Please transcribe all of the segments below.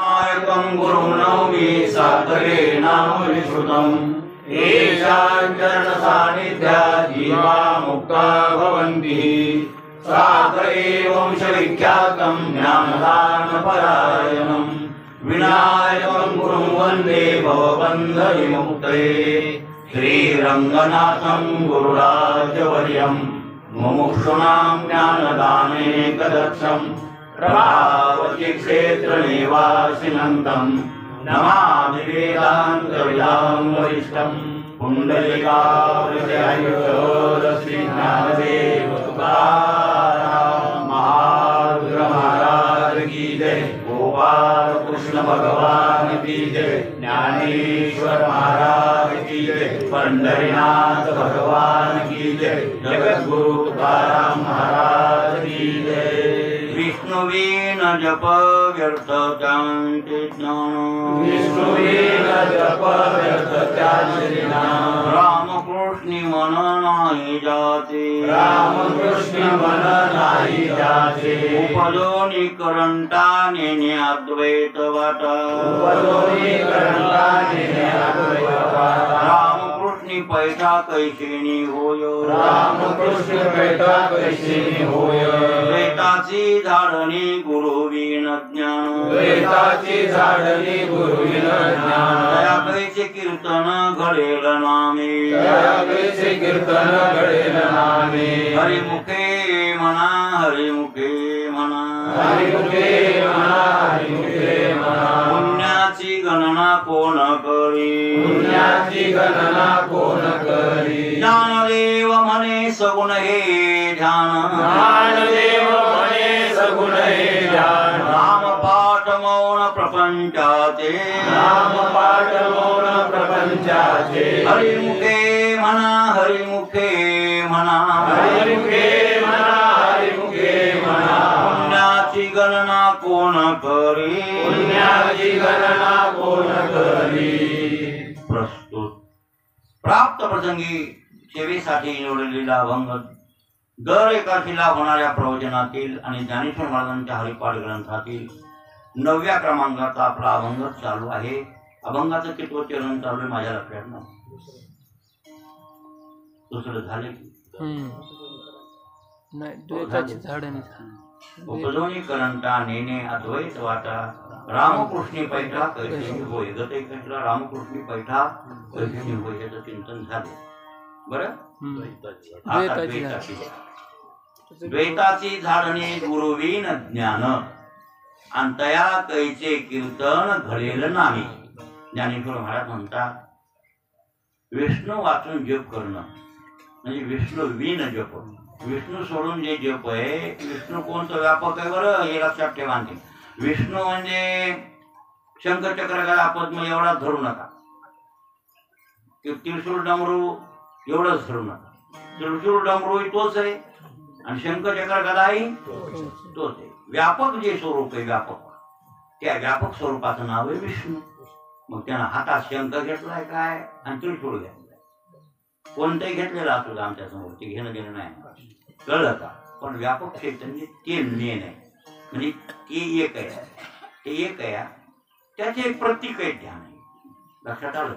नायकं गुरुं नौमि सादरे नाम विश्रुतम् येषां सान्निध्यात् जीवा मुक्ता भवन्ति सादरे वंशविख्यातं ज्ञानदानपरायणम् विनायकं गुरुं वन्दे भवबन्धविमुक्तये श्रीरङ्गनाथं गुरुराजवर्यं मुमुक्षूणां ज्ञानदानेकदक्षं प्रभावती क्षेत्रनिवासिनं नमामि वेदान्तविदां वरिष्ठं पुण्डरीकावृतश्रीज्ञानदेव तुकाराम महारुद्र महाराज की जय। गोपाल कृष्ण भगवान की जय। ज्ञानेश्वर महाराज की जय। पंढरीनाथ भगवान की जय। जगद्गुरु तुकाराम महाराज की जय। विष्णुवीन जप व्यर्थ शांति ज्ञान विष्णुवीन जप व्यर्थ शांति ज्ञान रामकृष्ण मन नाही जाते रामकृष्ण मन नाही जाते उपदोनी करंटा नेने अद्वैत वाटा उपदोनी करंटा नेने अद्वैत वाटा रामकृष्ण पैठा कैसेनी होय रामकृष्ण पैठा कैसेनी होय द्वैताची झाडणी गुरुविन ज्ञान द्वैताची झाडणी गुरुविन ज्ञान दया कैसे कीर्तन घडेल नामे दया कैसे कीर्तन घडेल नामे हरिमुखे म्हणा हरिमुखे म्हणा हरिमुखे म्हणा हरिमुखे म्हणा पुण्याची गणना कोण करी पुण्याची गणना कोण करी ज्ञानदेव म्हणे सगुण हे ध्यान ज्ञानदेव म्हणे सगुण हे ध्यान नाम पाठ मौन प्रपंचाचे नाम पाठ मौन प्रपंचाचे हरिमुखे म्हणा हरिमुखे म्हणा हरिमुखे म्हणा हरिमुखे म्हणा पुण्याची गणना कोण करी पुण्याची गणना कोण करी। प्रस्तुत प्राप्त प्रसंगी सेवेसाठी निवडलेला अभंग दर एकादशीला होणाऱ्या प्रवचनातील आणि ज्ञानेश्वर महाराजांच्या हरिपाठ ग्रंथातील 9व्या क्रमांकाचा आपला अभंग चालू आहे। अभंगाचं कितवं चरण चालू आहे माझ्या लक्षात नाही, दुसरं झाले उपदोनी करंटा नेने अद्वैत वाटा रामकृष्णी पैठा कैसेनी होय गते कैसला रामकृष्णी पैठा कैसेनी होय याचं चिंतन झाले। बरं द्वैताची झाडणी गुरुविन ज्ञान अंतया कैचे कीर्तन घडेल नाही। ज्ञानेश्वर महाराज म्हणतात विष्णू वाचून जप करणं म्हणजे विष्णू विन जप, विष्णू सोडून जे जप आहे विष्णू कोणतं व्यापक आहे बरं हे लक्षात ठेवा। विष्णू म्हणजे शंखचक्र गदा पद्म एवढा धरू नका, त्रिशूळ डमरू एवढंच धरू नका। त्रिशूळ डमरू तोच आहे आणि शंखचक्र गदाही तोच आहे। व्यापक जे स्वरूप आहे व्यापक त्या व्यापक स्वरूपाचं नाव आहे विष्णू। मग त्यानं हातात शंख घेतलाय काय आणि त्रिशूळ घेतलाय, कोणतंही घेतलेलं असू द्या आमच्या समोर ते घेणं देणं नाही, कळलं का? पण व्यापक चैतन्य ते मेन आहे म्हणजे ते एक आहे, ते एक आहे त्याचे एक प्रतीक आहे ध्यान आहे, लक्षात आलं?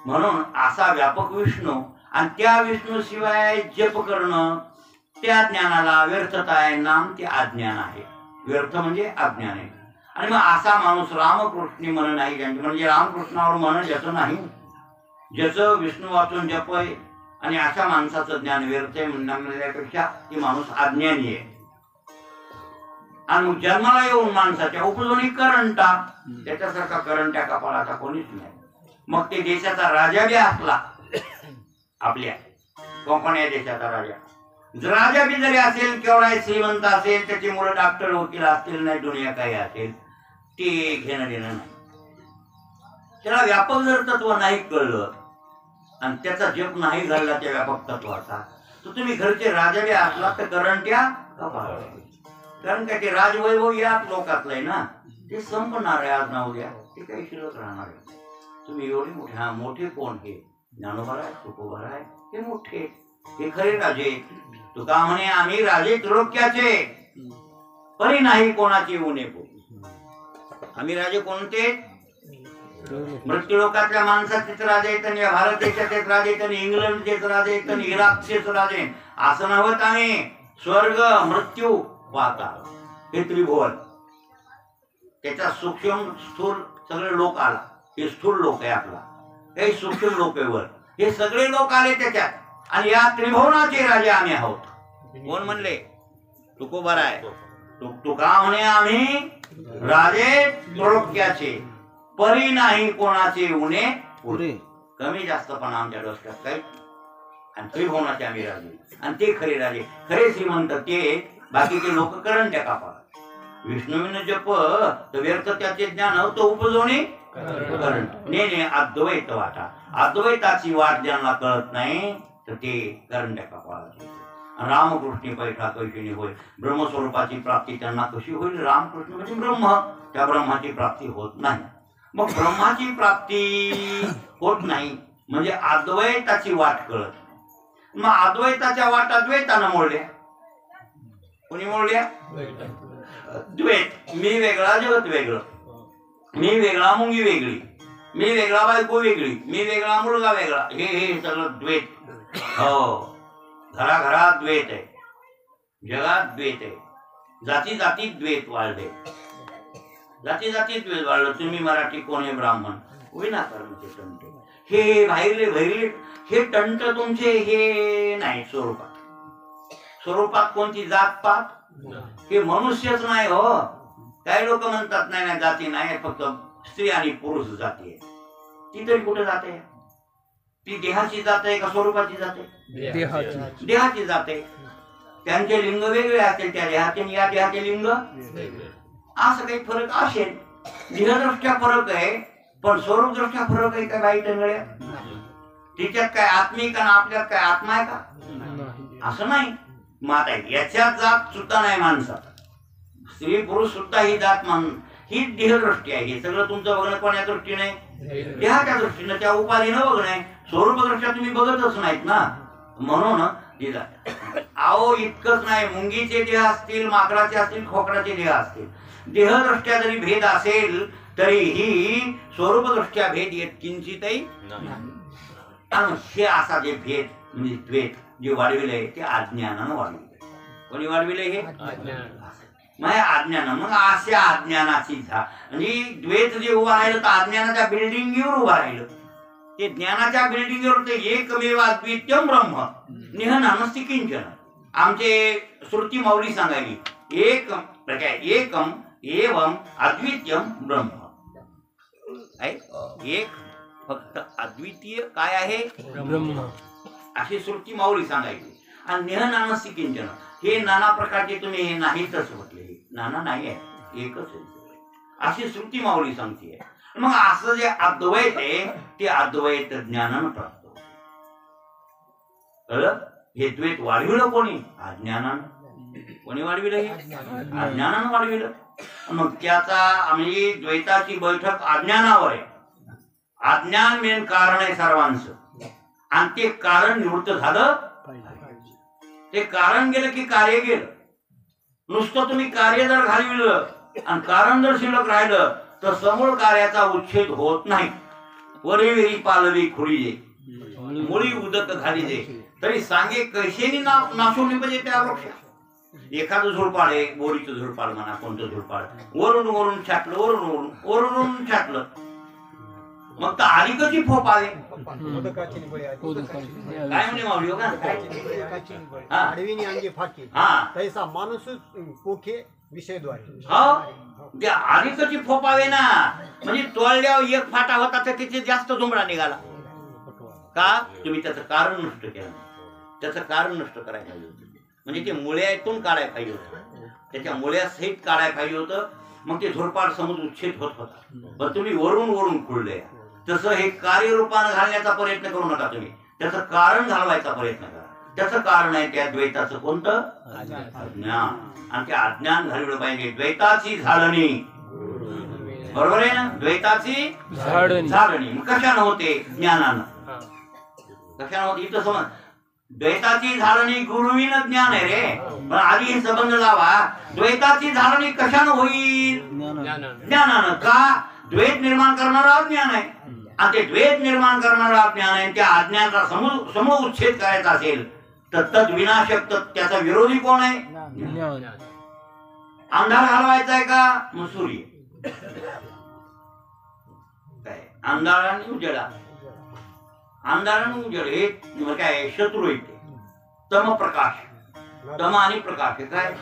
म्हणून असा व्यापक विष्णू आणि त्या विष्णू शिवाय जप करणं त्या ज्ञानाला व्यर्थता आहे, नाम ते अज्ञान आहे। व्यर्थ म्हणजे अज्ञान आहे। आणि मग असा माणूस रामकृष्णी मन नाही ज्यांचे म्हणजे रामकृष्णावर मन ज्याचं नाही, ज्याचं विष्णू वाचून जप आहे आणि अशा माणसाचं ज्ञान व्यर्थ आहे म्हणण्यापेक्षा ती माणूस अज्ञानी आहे। आणि मग जन्माला येऊन माणसाच्या उपजोनी करंटा त्याच्यासारखा करंट्या कपाळाचा कोणीच नाही। मग ते देशाचा राजा बी असला आपल्या कोकण या देशाचा राजा राजा बी जरी असेल केवढा श्रीमंत असेल त्याची मुलं डॉक्टर वकील असतील नाही दुनिया काही असेल ते घेणं देणं नाही। त्याला व्यापक जर तत्व नाही कळलं आणि त्याचा जप नाही झाला त्या व्यापक तत्वाचा तर तुम्ही घरचे राजा बी असला तर करंट्या कपाळ, कारण काय ते राजवैभव याच लोकातलं आहे ना, ते संपणार आहे आज ना उद्या, ते काही शिल्लक राहणार आहे। तुम्ही एवढे मोठे मोठे कोण हे ज्ञानोबा आहे तुकोबा आहे हे मोठे हे खरे राजे। तुका म्हणे आम्ही राजे त्रिलोक्याचे परी नाही कोणाची उणे पोटी। आम्ही राजे कोणते? मृत्यूलोकातल्या माणसाचेच राजे आहेत, आणि या भारत देशाचेच राजे आहेत, आणि इंग्लंडचेच राजे आहेत, आणि इराकचेच राजे. असं नव्हत आम्ही. स्वर्ग, मृत्यू, पाताळ हे त्रिभुवन, त्याचा सूक्ष्म स्थूल सगळे लोक आला. हे स्थूल लोक आहे आपला, काही सूक्ष्म लोक आहे वर, हे सगळे लोक आले त्याच्यात. आणि या त्रिभुवनाचे राजे आम्ही आहोत. कोण म्हणले? तुकोबार आहे. तुका म्हणे आम्ही राजे त्रोक्याचे, परी नाही कोणाचे उणे पुरे. कमी जास्त पण आमच्या डोसक्यात काही. आणि त्रिभुवनाचे आम्ही राजे, आणि ते खरे राजे, खरे श्रीमंत ते. बाकीचे लोक करंट्या कापा. विष्णूविन जप तर व्यर्थ त्याचे ज्ञान तो उपजवणे करंट. ने अद्वैत वाटा. अद्वैताची वाट ज्यांना कळत नाही तर ते करंट्या कापा. रामकृष्ण पैठा कैशिणी होय. ब्रह्मस्वरूपाची प्राप्ती त्यांना कशी होईल? रामकृष्ण म्हणजे ब्रह्म, त्या ब्रह्माची प्राप्ती होत नाही. मग ब्रह्माची प्राप्ती होत नाही म्हणजे अद्वैताची वाट कळत. मग अद्वैताच्या वाटा द्वैतानं मोडल्या. कोणी मोडल्या? द्वैत. मी वेगळा, जगत वेगळं. मी वेगळा, मुंगी वेगळी. मी वेगळा, बायको वेगळी. मी वेगळा, मुलगा वेगळा. हे सगळं द्वैत. हो, घराघरात द्वैत आहे, जगात द्वैत आहे. जाती जातीत द्वैत वाढले. जाती जातीत द्वैत वाढलं. तुम्ही मराठी, कोणी ब्राह्मण, विनाकारणचे तंट. हे बाहेरले भैरले हे तंट तुमचे हे नाही स्वरूपात. स्वरूपात कोणती जातपात? हे मनुष्यच नाही हो. काही लोक म्हणतात नाही नाही जाती नाही, फक्त स्त्री आणि पुरुष जाती आहे. ती तरी कुठे जाते? ती देहाची जात आहे का स्वरूपाची जाते? देहाची जाते. त्यांचे लिंग वेगळे असतील, त्या देहाचे आणि या देहाचे लिंग असं काही फरक असेल. देहदृष्ट्या फरक आहे, पण स्वरूप दृष्ट्या फरक आहे का बाई टंगळ्या? तिच्यात काय आत्मिक आणि आपल्यात काय आत्मा आहे का? असं नाही. माता याच्यात जात सुद्धा नाही माणसात. स्त्री पुरुष सुद्धा ही जात मान, ही देहदृष्टी आहे. हे सगळं तुमचं बघणं कोण्या दृष्टीने? देहाच्या दृष्टीने, त्या उपाधीनं बघणं. स्वरूप दृष्ट्या तुम्ही बघतच नाहीत ना, म्हणून अहो इतकंच नाही. मुंगीचे देह असतील, माकडाचे असतील, खोकडाचे देह असतील, देहदृष्ट्या जरी भेद असेल तरीही स्वरूपदृष्ट्या भेद येत किंचितही नाही. हे असा जे भेद म्हणजे द्वैत जे वाढविले ते अज्ञानानं वाढविले. कोणी वाढविले? हे अज्ञान. मग अशा अज्ञानाची म्हणजे द्वैत जे उभा राहिलं तर अज्ञानाच्या बिल्डिंगवर उभा राहिलं. ते ज्ञानाच्या बिल्डिंगवर ते एकमेव अद्वितीयम ब्रह्म निहनानस्ति किंचन. आमचे श्रुती माऊली सांगायली एकम एवं अद्वितीयम ब्रह्म. एक फक्त अद्वितीय काय आहे? ब्रह्म. अशी श्रुती माऊली सांगायची. आणि निहनानस्ति किंचन हे नाना प्रकारचे तुम्ही हे नाहीतच म्हटले. नाना नाही आहे, एकच आहे अशी श्रुती माऊली सांगते. मग असं जे अद्वैत आहे ते अद्वैत ज्ञानानं प्राप्त होतं. कळलं? हे द्वैत वाढविलं कोणी? अज्ञानानं. कोणी वाढविलं? हे अज्ञानानं वाढविलं. मग त्याचा आम्ही द्वैताची बैठक अज्ञानावर आहे. अज्ञान मेन कारण आहे सर्वांचं, आणि ते कारण निवृत्त झालं. ते कारण गेलं की कार्य गेलं. नुसतं तुम्ही कार्य जर घालविलं आणि कारण जर शिल्लक राहिलं तर समूळ कार्याचा उच्छेद होत नाही. वरी वेरी पालवी खुळीजे, मुळी उदक घालीजे, तरी सांगे कैशेनी नाशवली म्हणजे त्या वृक्ष. एखादं झुडपाळ आहे, बोरीचं झुडपाळ म्हणा, कोणतं झुडपाळ, वरून वरून छाटलं, वरून वरून वरून छाटलं, मग तर आलिकची फोप आले. काय म्हणजे माऊली हो का? माणूस पोखे विषयद्वारे त्या आलिकची फोप आले ना. म्हणजे तोडल्यावर एक फाटा होता तर तिथे जास्त झुंबडा निघाला का? तुम्ही त्याचं कारण नष्ट केलं. त्याचं कारण नष्ट करायला पाहिजे होतं. म्हणजे ते मुळ्यातून काढायला पाहिजे होतं, त्याच्या मुळ्या सहित काढायला पाहिजे होतं. मग ते झुडपाड समज उच्छेद होत होता. पण तुम्ही वरून वरून खुळले. तसं हे कार्यरूपानं घालण्याचा प्रयत्न करू नका. तुम्ही त्याचं कारण घालवायचा प्रयत्न करा. त्याचं कारण आहे त्या द्वैताचं कोणतं? अज्ञान. आणि ते अज्ञान घालवलं पाहिजे. द्वैताची झाडणी, बरोबर आहे ना? द्वैताची झाडणी मग कशानं होते? ज्ञानानं. कशानं होते? इथं समज द्वैताची झालणी गुरुविन ज्ञान आहे रे. पण आधी हे संबंध लावा, द्वैताची झालणी कशानं होईल? ज्ञानानं. का? द्वैत निर्माण करणारा ज्ञान आहे, आणि ते द्वैत निर्माण करणारा ज्ञान आहे. त्या अज्ञानाचा समूच्छेद करायचा असेल तर तद विनाशक, त्याचा विरोधी कोण आहे? अंधार घालवायचा आहे का? मग सूर्य. काय अंधार आणि उजेडा, अंधार आणि उजेड हे काय शत्रू येते. तम प्रकाश, तम आणि प्रकाश हे काय?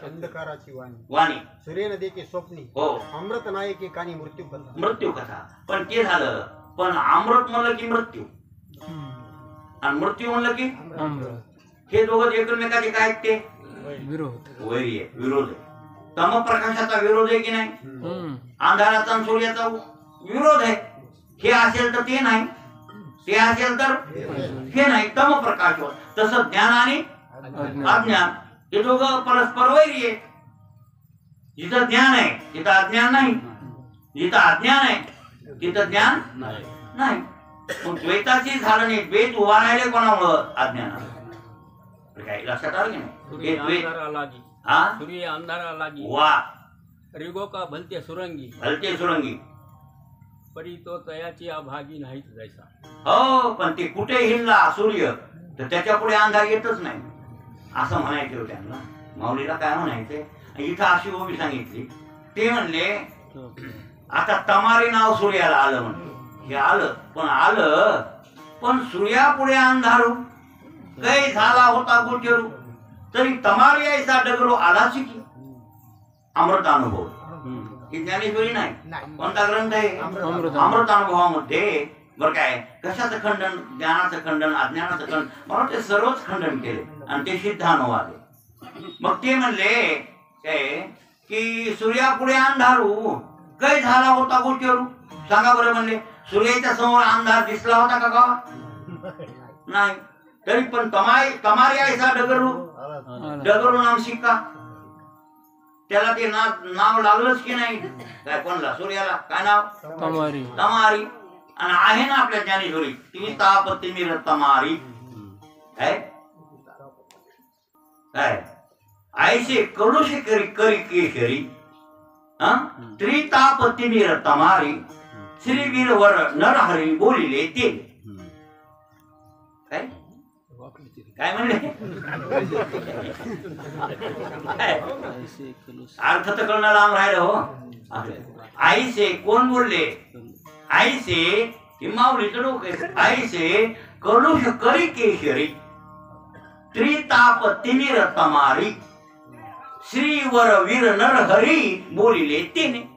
अंधकाराची वाणी, सूर्य नदीची स्वप्नी, हो, अमृत नायकी कानी मृत्यू कथा. मृत्यू कथा. पण ते झालं. पण अमृत म्हणलं की मृत्यू, आणि मृत्यू म्हणलं की हे दोघं एकमेकाचे काय ते वैरी आहे, विरोध आहे. तम प्रकाशाचा विरोध आहे की नाही? अंधाराचा आणि सूर्याचा विरोध आहे. हे असेल तर ते नाही, ते असेल तर हे नाही. तम प्रकाश. तसं ज्ञान आणि अज्ञान हे दोघं परस्पर वैरी आहेत. जिथं ज्ञान आहे तिथं अज्ञान नाही, जिथं अज्ञान आहे तिथं ज्ञान नाही. मग द्वैताची झालणी, द्वैत उभा राहिले कोणामुळं? अज्ञानामुळे. काय लक्षात आलं की नाही? सूर्य अंधारा लागी, वा, रिगो का भलते सुरंगी, भलते सुरंगी, परी तो तयाची अभागी नाहीत जैसा. हो, पण ते कुठे हिंडला सूर्य तर त्याच्या पुढे अंधार येतच नाही असं म्हणायचे होते त्यांना. माऊलीला काय म्हणायचे? इथं अशी ओवी सांगितली. ते म्हणले आता तमारी नाव सूर्याला आलं म्हणते. हे आलं पण सूर्यापुढे अंधारू काही झाला होता गोचरू, तरी तमारी ऐसा डगरू आलाच की. अमृतानुभव ही ज्ञानेश्वरी नाही, कोणता ग्रंथ आहे? अमृतानुभवामध्ये. बरं काय, कशाचं खंडन? ज्ञानाचं खंडन, अज्ञानाचं खंडन, मला ते सर्वच खंडन केले आणि ते सिद्धानुवाद आहे. मग ते म्हणले काय की सूर्यापुढे अंधारू काही झाला होता गोचरू. सांगा बरं. म्हणले सूर्याच्या समोर अंधार दिसला होता का गावात? नाही. तरी पण तमारी ऐसा डगरू नाम शिक्का, त्याला ते नाव लागलंच की नाही? काय कोणला? सूर्याला काय नाव? तमारी. आणि आहे ना आपल्या ज्ञानेश्वरी, ती तापती मिर तमारी. काय ऐसे कळुषे करी केशरी, त्रितापती मिर तमारी, श्रीवीर वर नरहरी बोलिले ते. काय काय म्हणले? अर्थ तर कळणार लांब राहिलं. हो, आईसे कोण बोलले? आईसे माऊलीचं डोकं. आईसे कळुष करी केशरी, त्रिताप तिमिर तमारी, श्रीवर वीर नरहरी बोलिले तेने.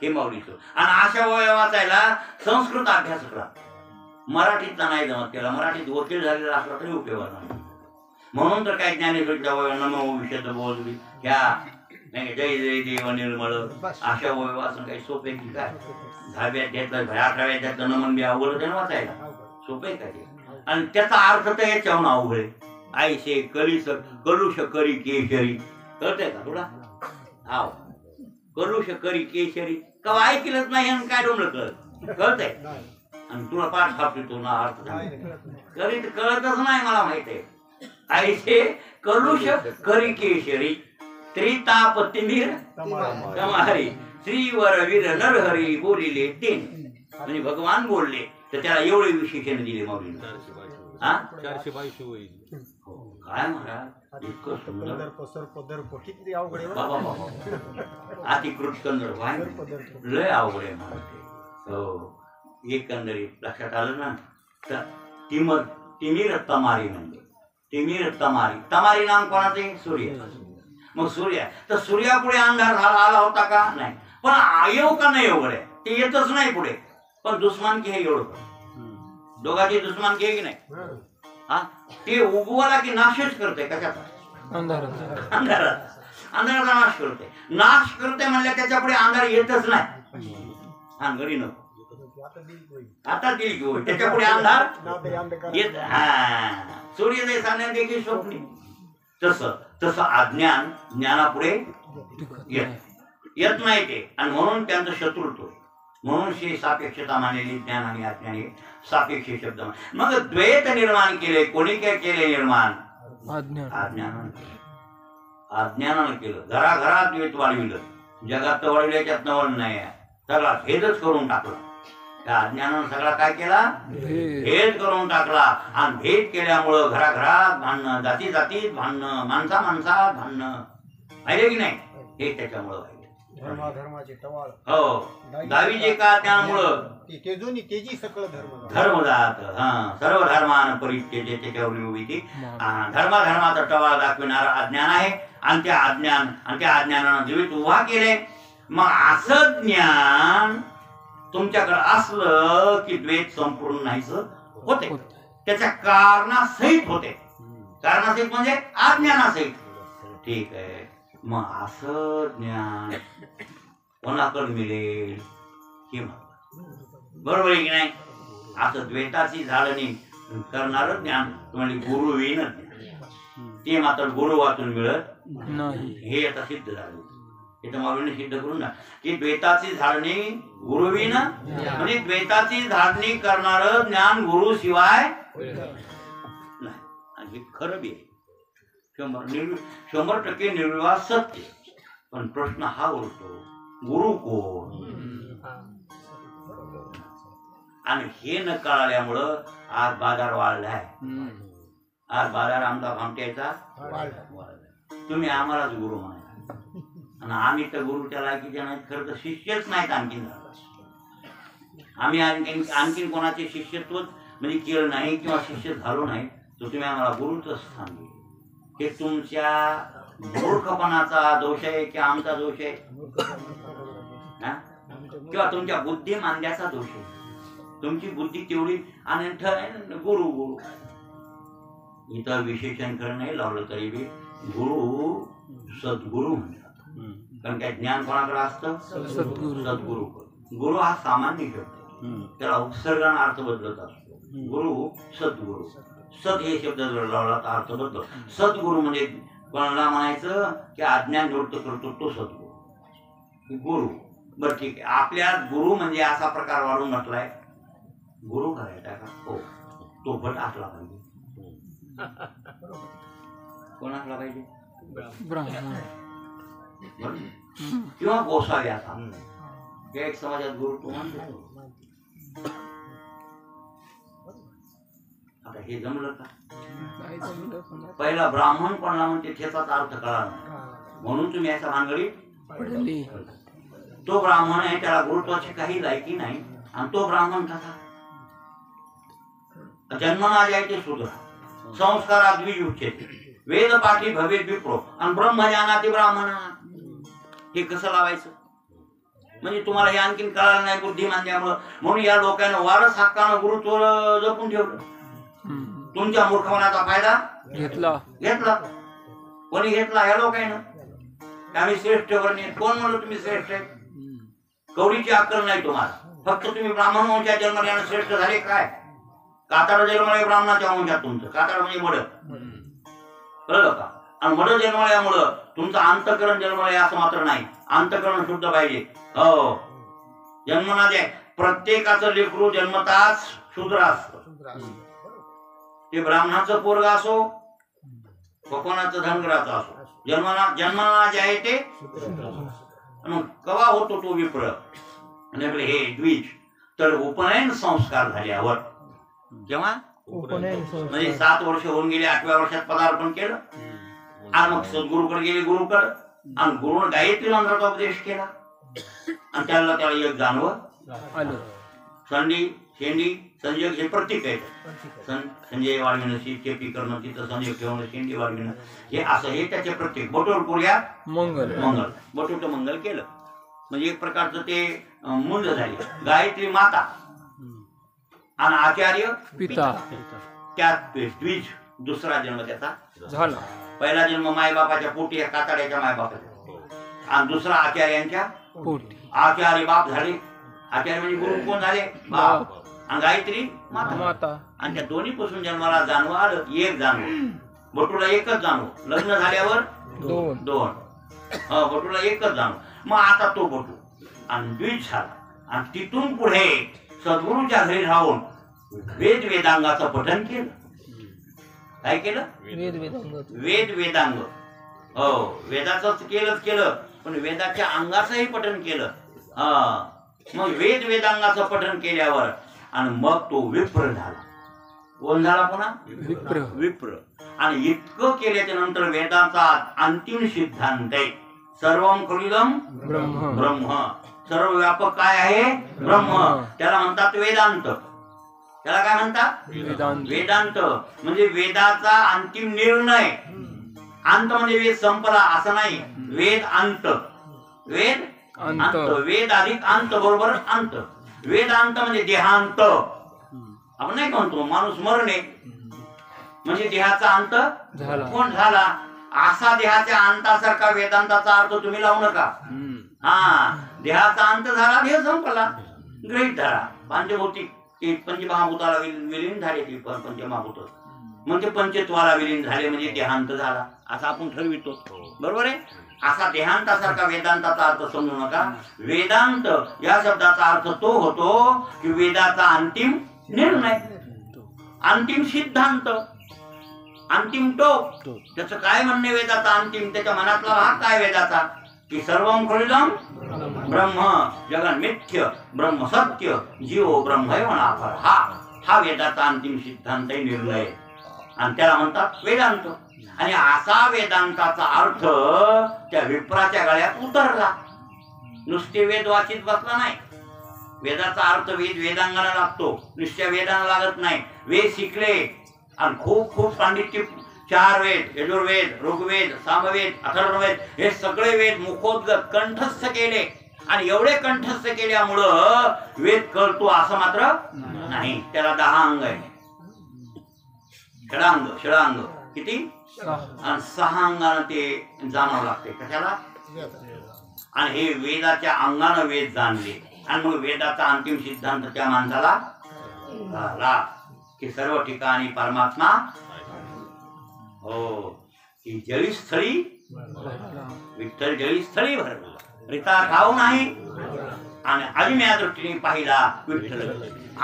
हे माऊलीचं. आणि अशा वया वाचायला संस्कृत अभ्यास करा. मराठीतला नाही जमत त्याला. मराठीत वकील झालेला असला तरी उपयोगाचा नाही. म्हणून तर काय ज्ञानेश्वरीच्या वया नमो विषद बोलली ह्या जय जय देव निर्मळ अशा वय वाचून काही सोपे की काय? 10व्यात घेतलं, 11व्यात घेतलं नमन बी अवघड आहे वाचायला. सोपे काय ते? आणि त्याचा अर्थ तर याच्याहून अवघड आहे. आईशे कलुष करी केशरी. कळतंय का तुला? हाव, कलुष करी केशरी. का ऐकलंच नाही आणि काय डोंबलं कळत? कळतंय? आणि तुला पाठ सापडतो ना अर्थ करी कळतच नाही. मला माहित आहे. आईशे कलुष करी केशरी, त्रिताप तिमिर तमारी, श्रीवर वीर नरहरी बोलिले ते. म्हणजे भगवान बोलले तर त्याला एवढे विशेषण दिले माऊलीने. 422 होईल. काय महाराज, इतकं सुंदर. अतिकृत कंदर लय अवघड आहे महाराज. हो, एकंदरीत लक्षात आलं ना. तर तिमिर तमारी म्हणजे तिमिर तमारी. तमारी नाम कोणाचे? सूर्य. मग सूर्य तर सूर्यापुढे अंधार आला होता का? नाही. पण येऊ का नाही एवढं आहे ते येतच नाही पुढे. पण दुश्मन की हे एवढं दोघांची दुश्मन की की नाही? हा, ते उगवाला की नाशच करते. कशाचा? अंधाराचा नाश करते. नाश करते म्हणल्या त्याच्या पुढे अंधार येतच नाही. हा, घरी नको आता दिल घेऊ त्याच्या पुढे अंधार येत. हा, सूर्योदय सांगण्या देखील स्वप्नी. तसं अज्ञान ज्ञानापुढे येत नाही ते. आणि म्हणून त्यांचं शत्रुत्व. म्हणून श्री सापेक्षता मानलेली ज्ञान आणि अज्ञान हे सापेक्ष शब्द मग द्वैत निर्माण केले कोणी काय केले निर्माण अज्ञानानं केलं घराघरात द्वैत वाढविलं जगात तर वाढविल्याच्यात नवल नाही सगळा भेदच करून टाकला त्या अज्ञानानं सगळा काय केला भेद करून टाकला आणि भेद केल्यामुळं घराघरात भांडणं जाती जातीत भांडणं माणसा माणसात भांडणं पाहिजे की नाही हे त्याच्यामुळं धर्माधर्माचे टवाळ हो दावीचे का त्यामुळं तेजोनी तेजी सकळ धर्म जात सर्व धर्मान परित्यजे त्याच्यावर उभी ती धर्माचा टवाळ दाखविणारा अज्ञान आहे आणि त्या अज्ञानानं द्वैत उभा केले मग असं ज्ञान तुमच्याकडे असलं की द्वैत संपूर्ण नाहीच होते त्याच्या कारणासहित होते कारणासहित म्हणजे अज्ञानासहित ठीक आहे मग असं ज्ञान कोणाकडे मिळेल हे बरोबर आहे की नाही असं द्वैताची झाडणी करणार ज्ञान तुम्हाला गुरु येईनच ते मात्र गुरु वाचून मिळत नाही हे आता सिद्ध झालं मागणी सिद्ध करून ना की द्वैताची झाडणी गुरु विन म्हणजे द्वैताची झाडणी करणार ज्ञान गुरु शिवाय नाही आणि खरं बी आहे 100% निर्विवाद सत्य पण प्रश्न हा उरतो गुरु कोण आणि हे न कळाल्यामुळं आज बाजार वाढलाय आज बाजार आमचा भामट्याचा तुम्ही आम्हालाच गुरु म्हणा आणि आम्ही तर गुरुच्या लायकीच्या नाहीत खरं तर शिष्यच नाहीत आणखीन आम्ही आणखीन कोणाचे शिष्यत्व म्हणजे केलं नाही किंवा शिष्य झालो नाही तर तुम्ही आम्हाला गुरुचं स्थान दिले हे तुमच्या मूर्खपणाचा दोष आहे की आमचा दोष आहे किंवा तुमच्या बुद्धिमांद्याचा दोष आहे तुमची बुद्धी तेवढी अनंत आहे गुरु गुरु इथं विशेषण करणं नाही लावलं तरी बी गुरु सद्गुरु म्हणतात कारण काय ज्ञान कोणाकडे असतं सद्गुरु गुरु हा सामान्य शब्द त्याला उपसर्गाने अर्थ बदलत असतो गुरु सद्गुरु सद हे शब्द लावला तर अर्थ बदलतो सद्गुरु म्हणजे कोणाला म्हणायचं की अज्ञान निवृत्त करतो तो सद्गुरु गुरु बरं ठीक आहे आपल्या गुरु म्हणजे असा प्रकार वाढून म्हटलाय गुरु करायचा का हो तो भट असला पाहिजे कोण असला पाहिजे किंवा गोसावी असा एक समाजात गुरु तो म्हणतो आता हे जमलं का पहिला ब्राह्मण कोणाला म्हणते त्याचाच अर्थ कळाला म्हणून तुम्ही याच्या भानगडीत तो ब्राह्मण आहे त्याला गुरुत्वाची काही लायकी नाही आणि तो ब्राह्मण कसा जन्मना जायचे शूद्र संस्कारात द्विज वेद पाठी भवेत विप्रो आणि ब्रह्मज्ञानाती ब्राह्मण हे कसं लावायचं म्हणजे तुम्हाला हे आणखीन कळालं नाही बुद्धिमांद्यामुळं म्हणून या लोकांना वारस हक्कानं गुरुत्व जपून ठेवलं तुमच्या मूर्खपणाचा फायदा घेतला कोणी घेतला ह्या लोकांना आम्ही श्रेष्ठ वर्णी कोण म्हणलं तुम्ही श्रेष्ठ आहे कवडीची अक्कल नाही तुम्हाला फक्त तुम्ही ब्राह्मण वंशाच्या जन्मल्यानं श्रेष्ठ झाले काय कातार जन्मले ब्राह्मणाच्या वंशात तुमचं कातार म्हणजे मड कळलं का आणि मड जन्मल्यामुळं तुमचं अंतःकरण जन्मलंय असं मात्र नाही अंतःकरण शुद्ध पाहिजे हो जन्मना जे प्रत्येकाचं लेकरू जन्मताच शूद्र असतं ते ब्राह्मणाचं पोरग असो कोणाचं धनगराचं असो जन्माला जे आहे ते मग कवा होतो तो विप्र आणि हे द्विज तर उपनयन संस्कार झाल्यावर केव्हा म्हणजे 7 वर्ष होऊन गेले 8व्या वर्षात पदार्पण केलं आणि मग सद्गुरूकडे गेले गुरुकडे आणि गुरुने गायत्री मंत्राचा उपदेश केला आणि त्याला एक जाणवं संडी शेंडी संजय हे प्रतीक आहे संजय वाढविणं चेपी करणं तिथं संजय ठेवणं शेंडी वाढविणं हे असं हे त्याचे प्रतीक बटोर पुऱ्या मंगल बटोर मंगल केलं म्हणजे एक प्रकारचं ते मुंज झाली गायत्री माता आणि आचार्य पिता त्यात द्विज दुसरा जन्म त्याचा झाला पहिला जन्म मायबापाच्या पोटी काताड्याच्या मायबापाच्या आणि दुसरा आचार्यांच्या पोटी आचार्य बाप झाले आचार्य म्हणजे गुरु कोण झाले बाप आणि गायत्री माता आणि त्या दोन्ही पासून जन्माला जाणवं आलं एक जाणवं बटूला एकच जाणवं लग्न झाल्यावर दोन बटूला एकच जाणवं मग आता तो बटू आणि द्विज झाला आणि तिथून पुढे सद्गुरूच्या घरी राहून वेदांगाचं पठन केलं. काय केलं? वेद वेदांग. हो, वेदाचंच केलं पण वेदाच्या अंगाचंही पठन केलं. मग वेदांगाचं पठन केल्यावर आणि मग तो विप्र झाला. कोण झाला पुन्हा? विप्र. आणि इतकं केल्याच्या नंतर वेदाचा अंतिम सिद्धांत आहे सर्वम खलिदम ब्रह्म. सर्व व्यापक काय आहे? ब्रह्म. त्याला म्हणतात वेदांत. त्याला काय म्हणतात? वेदांत. म्हणजे वेदाचा अंतिम निर्णय. अंत म्हणजे वेद संपला असं नाही. वेद अंत. वेद अंत. वेद अधिक अंत बरोबर अंत. वेदांत म्हणजे देहांत. आपण नाही म्हणतो माणूस मरणे म्हणजे देहाचा अंत कोण झाला. असा देहाच्या अंतासारखा वेदांताचा अर्थ तुम्ही लावू नका. देहाचा अंत झाला, देह संपला, गृहीत धरा. पंचभौतिक पंचमहाभूताला विलीन झाले ती पंचमहाभूत, मग ते पंचत्वाला विलीन झाले म्हणजे देहांत झाला असं आपण ठरवितो. बरोबर आहे. असा देहांतासारखा वेदांताचा अर्थ समजू नका. वेदांत या शब्दाचा अर्थ तो होतो की वेदाचा अंतिम निर्णय, अंतिम सिद्धांत, अंतिम टोक. त्याचं काय म्हणणे वेदाचा अंतिम, त्याच्या मनातला भाग काय वेदाचा की सर्वम खलिदम ब्रह्म, जगन मिथ्य, ब्रह्म सत्य, जीव ब्रह्मैवनापर. हा वेदाचा अंतिम सिद्धांत निर्णय आणि त्याला म्हणतात वेदांत. आणि असा वेदांताचा अर्थ त्या विप्राच्या गळ्यात उतरला. नुसते वेद वाचित बसला नाही. वेदाचा अर्थ वेदांगाला लागतो, नुसत्या वेदांना लागत नाही. वेद शिकले आणि खूप खूप पांडित्य. 4 वेद, यजुर्वेद, ऋग्वेद, सामवेद, अथर्ववेद हे सगळे वेद मुखोद्गत कंठस्थ केले. आणि एवढे कंठस्थ केल्यामुळं वेद कळतो असं मात्र नाही. त्याला 10 अंग आहे. षडांग किती? आणि 6 अंगानं ते जाणावं लागते. कशाला? आणि हे वेदाच्या अंगानं वेद जाणले आणि मग वेदाचा अंतिम सिद्धांत त्या माणसाला झाला की सर्व ठिकाणी परमात्मा. हो, की जळीस्थळी विठ्ठल जळीस्थळी भरला, रिता ठाऊ नाही आणि अजिम्या दृष्टीने पाहिला विठ्ठल.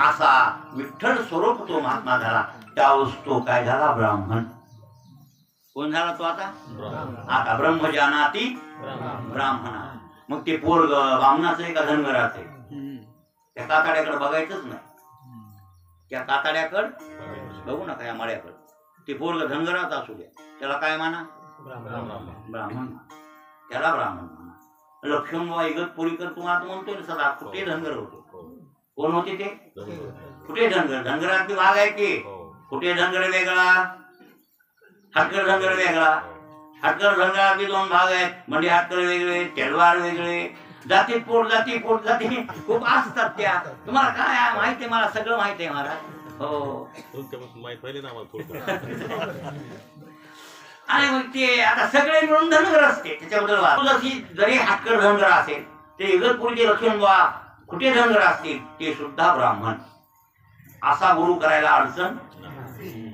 असा विठ्ठल स्वरूप तो महात्मा झाला. त्यावेळेस तो काय झाला? ब्राह्मण. कोण झाला तो आता? आता ब्रह्म जानाती ब्राह्मणा. मग ते पोरग ब्राह्मणाचं आहे का धनगराचं आहे? त्या काताड्याकडे बघायचंच नाही. त्या काताड्याकडे बघू नका, या मळ्याकडे. ते पोरग धनगराचा असू द्या, त्याला काय माना? ब्राह्मण. त्याला ब्राह्मण म्हणा. लक्ष्मणबाई इगतपुरीकर तुम्हाला म्हणतोय सदा. कुठे धनगर होते? कोण होते ते? कुठे धनगर? धनगरातली भाग आहे की कुठे धनगर वेगळा, हातकर धनगर वेगळा. हातकर धनगरातले 2 भाग आहेत. म्हणजे हातकर वेगळे, तेलवार वेगळे. जाती पोट जाती खूप असतात त्या. तुम्हाला काय माहिती? मला सगळं माहिती आहे महाराज. हो, आणि मग ते आता सगळे मिळून धनगर असते. त्याच्याबद्दल जरी हातकर धनगर असेल, ते इगतपुरीचे लक्ष्मणबुवा कुठे धनगर असतील ते सुद्धा ब्राह्मण. असा गुरु करायला अडचण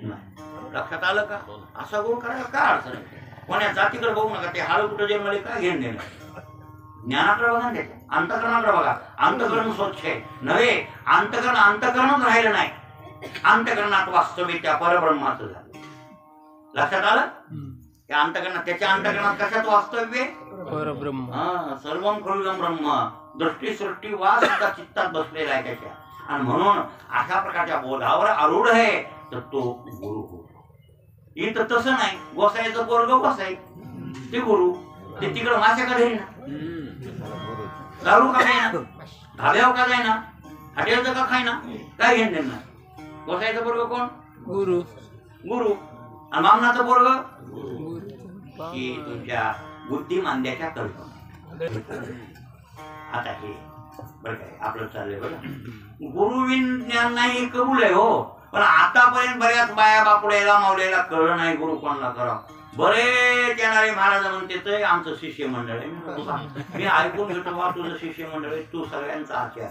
नाही. लक्षात आलं का? असा गुरु करायला काय अडचण आहे? कोण्या जातीकडे बघू नका. ते हाळ कुठं जन्मले काय घेऊन देणं. ज्ञानाकडे बघा ना, त्याच्या अंतकरणाकडे बघा. अंतकरण स्वच्छ आहे नव्हे. अंतकरणच राहिलं नाही. अंतकरणात वास्तविकता परब्रह्माचं झालं. लक्षात आलं? त्या अंतकरणात, त्याच्या अंतकरणात कशात वास्तव्य? परब्रह्म. सर्वम खलिदम ब्रह्म. दृष्टी सृष्टी वा सुद्धा चित्तात बसलेला आहे त्याच्या. आणि म्हणून अशा प्रकारच्या बोधावर आरूढ आहे तर तो गुरु होतो. इथं तसं नाही. गोसाईचं पोरग गोसाई, ते गुरु. ते तिकडं माशाकडे ना, दारू का खायना, धाब्यावर का जायना, हॉटेलचं का खायना, काय घेऊन देणार? गोसाईचं पोरग कोण? गुरु. गुरु. आणि मामनाचं पोरग की तुमच्या बुद्धिमांद्याच्या कल्पना. आता हे बरं काय आपलं चाललंय बघा. गुरुविन ज्ञान नाही कबूल आहे हो, पण आतापर्यंत बऱ्याच बाया बापुड्याला मावल्याला कळलं नाही गुरु कोणाला करा. बरेच येणारे महाराज म्हणते आमचं शिष्य मंडळ आहे. मी ऐकून घेतो बा तुझं शिष्य मंडळ आहे, तू सगळ्यांचा आचार्य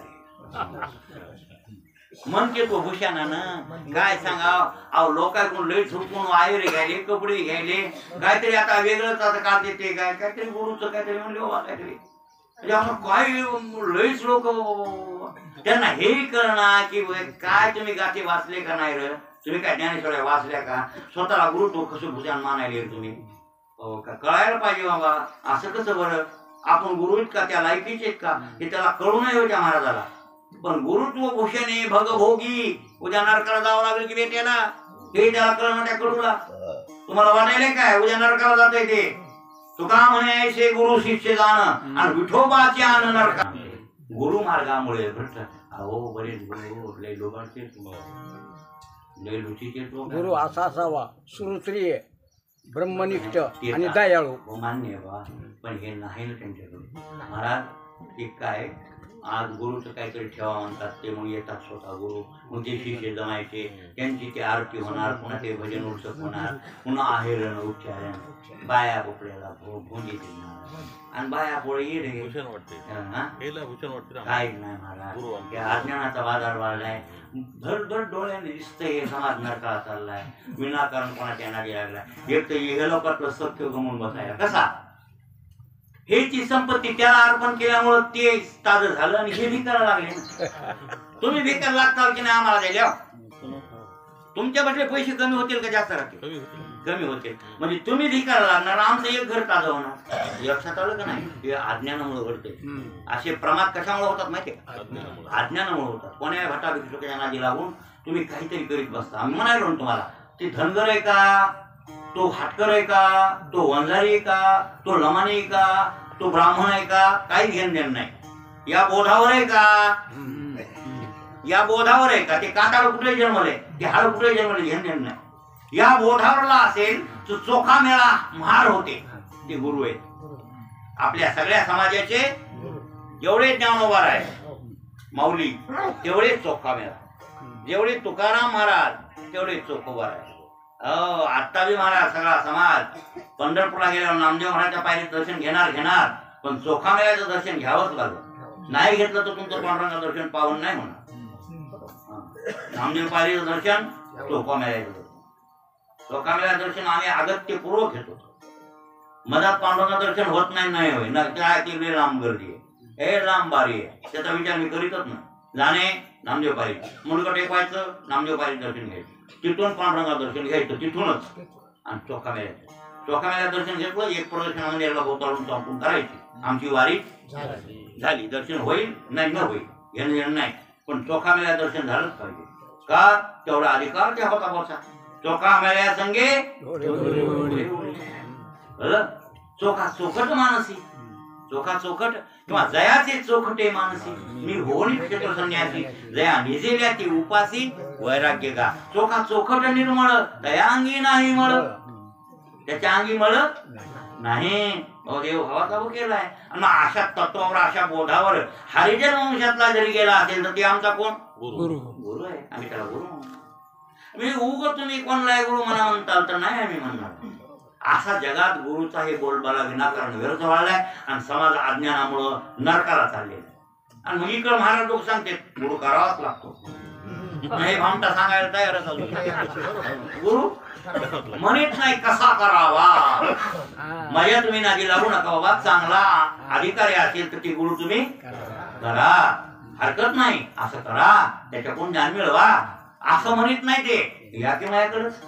म्हणते तो भूषणानं. काय सांगाव? अहो लोकांकडून लई झुकून वायरे घ्यायले, कपडे घ्यायले, काहीतरी आता वेगळंच आता का देते काय, काहीतरी गुरुचं काहीतरी म्हणले बाबा, काहीतरी म्हणजे असं काय लयच लोक त्यांना हेही कळणार की काय तुम्ही गाठी वाचले का नाही रे, तुम्ही काय ज्ञानेश्वऱ्या वाचल्या का, स्वतःला गुरुत्व कसं भुजान मानायले तुम्ही, कळायला पाहिजे बाबा. असं कसं बरं, आपण गुरु आहेत का, त्या लायकीचे आहेत का, हे त्याला कळू नये होत्या महाराजाला. पण गुरुत्व भूषणे भगभोगी, उद्या नरकाला जावं लागेल की बेट्याला, हे त्याला कळणं त्या कडूला. तुम्हाला वाटायला काय उद्या नरकाला जातंय ते. तुका म्हणे ऐसे गुरु शिष्य जाण आणि विठोबाचे आण नरका. गुरु मार्गामुळे भ्रष्ट अहो बरेच गुरु लय लोकांचे लय रुचीचे गुरु असा असावा, सुश्रिय, ब्रह्मनिष्ठ आणि दयाळू. मान्य बा, पण हे नाही ना त्यांच्याकडे. महाराज एक काय आज गुरुचं काहीतरी ठेवा म्हणतात ते, मग येतात स्वतः गुरु, मग ते शिष्य जमायचे, त्यांची ती आरती होणार, पुन्हा ते भजन उत्सव होणार, पुन्हा आहेरण उच्चारण, बाया बोपड्याला भोंगी देणार आणि बाया पोळे येडे. काहीच नाही महाराज, या अज्ञानाचा बाजार वाढलाय. धड धड डोळ्याने दिसतंय हे समाज नरकाला चाललाय, विनाकारण कोणाच्या नादी लागलाय. एक तर हे लोकातलं सत्य गमून बसायला कसा, हेची संपत्ती त्याला अर्पण केल्यामुळं ते ताजं झालं आणि हे भिकायला लागले. तुम्ही भिकार लागताल की नाही आम्हाला द्यायला, तुमच्या बदले पैसे कमी होतील का जास्त राहतील, कमी होतील. म्हणजे तुम्ही भिकायला लागणार, आमचं एक घर ताजं होणार. लक्षात आलं का नाही, हे अज्ञानामुळे घडते. असे प्रमाद कशामुळे होतात माहितीये का, अज्ञानामुळे होतात. कोण्या भटाभिक्षुकाच्या नादी लागून तुम्ही काहीतरी करीत बसता. आम्ही म्हणायलो तुम्हाला, ते धनगर आहे का, तो हाटकर आहे का, तो वंजारी आहे का, तो लमानी आहे का, तो ब्राह्मण आहे का, काही घेणं देणं नाही. या बोधावर आहे का, या बोधावर आहे का, ते काटाळ कुठे जन्मले, ते हाड कुठे जन्मले, घेणं देणं नाही. या बोधावरला असेल तो चोखा मेळा महार होते, ते गुरु आहेत आपल्या सगळ्या समाजाचे. जेवढे ज्ञानोबा आहे माऊली तेवढे चोखा मेळा, जेवढे तुकाराम महाराज तेवढे चोखोबा आहे. आता बी महाराज सगळा समाज पंढरपूरला गेल्यावर नामदेव महाराजच्या पायरीत दर्शन घेणार, पण चोखा मेळ्याचं दर्शन घ्यावंच लागलं. नाही घेतलं तर तुमचं पांडुरंगाचं दर्शन पावन नाही होणार. नामदेव पायरीचं दर्शन, चोखा मेळ्याचं दर्शन. चोखा मेळ्याचं दर्शन आम्ही अगत्यपूर्वक घेतो. मधात पांडुरंगाचं दर्शन होत नाही होय ना, काय ती लांब गर्दी आहे, हे लांब बारी आहे, त्याचा विचार मी करीतच नाही. जाणे नामदेव पायरी, मुंडकं टेकवायचं, नामदेव पायरी दर्शन घ्यायचं, तिथून पांडुरंगाचं दर्शन घ्यायचं तिथूनच, आणि चोखा मेळ्याचं दर्शन घेतलं. एक प्रदक्षिणामध्ये याला भोवताळून चौकून करायची. आमची वारी झाली. दर्शन होईल नाही न होईल घेणं देणं नाही, पण चोखा मेळ्या दर्शन झालंच पाहिजे. का, तेवढा अधिकार त्या होता बसा. चोखा मेळ्या संगे चोखा चोखट मानसी, चोखा चोखट किंवा जयाचे चोखटे मानसी, मी होणी क्षेत्र संन्यासी, जया निजेल्या ती उपासी, वैराग्य गा. चोखा चोखट निर्मळ, त्या अंगी नाही मळ, त्याच्या अंगी मळ नाही. देव भावाचा केलाय. आणि अशा तत्वावर, अशा बोधावर हरिजन वंशातला जरी गेला असेल तर ते आमचा कोण गुरु आहे. आम्ही त्याला गुरु म्हणतो. मी उग तुम्ही कोणलाय गुरु म्हणताल तर नाही आम्ही म्हणणार. असा जगात गुरुचा हे बोलबाला विनाकारण व्यर्थ वाढलाय आणि समाज अज्ञानामुळं नरकाला चाललेला. आणि मग इकडं महाराज लोक सांगते गुरु करावाच लागतो. हे भामटा सांगायला तयारच असतो. गुरु म्हणत नाही कसा करावा. माझ्या तुम्ही नादी लागू नका बाबा. चांगला अधिकारी असेल तर ते गुरु तुम्ही करा, हरकत नाही. असं करा, त्याच्याकडून ज्ञान मिळवा असं म्हणत नाही. ते या की माझ्याकडच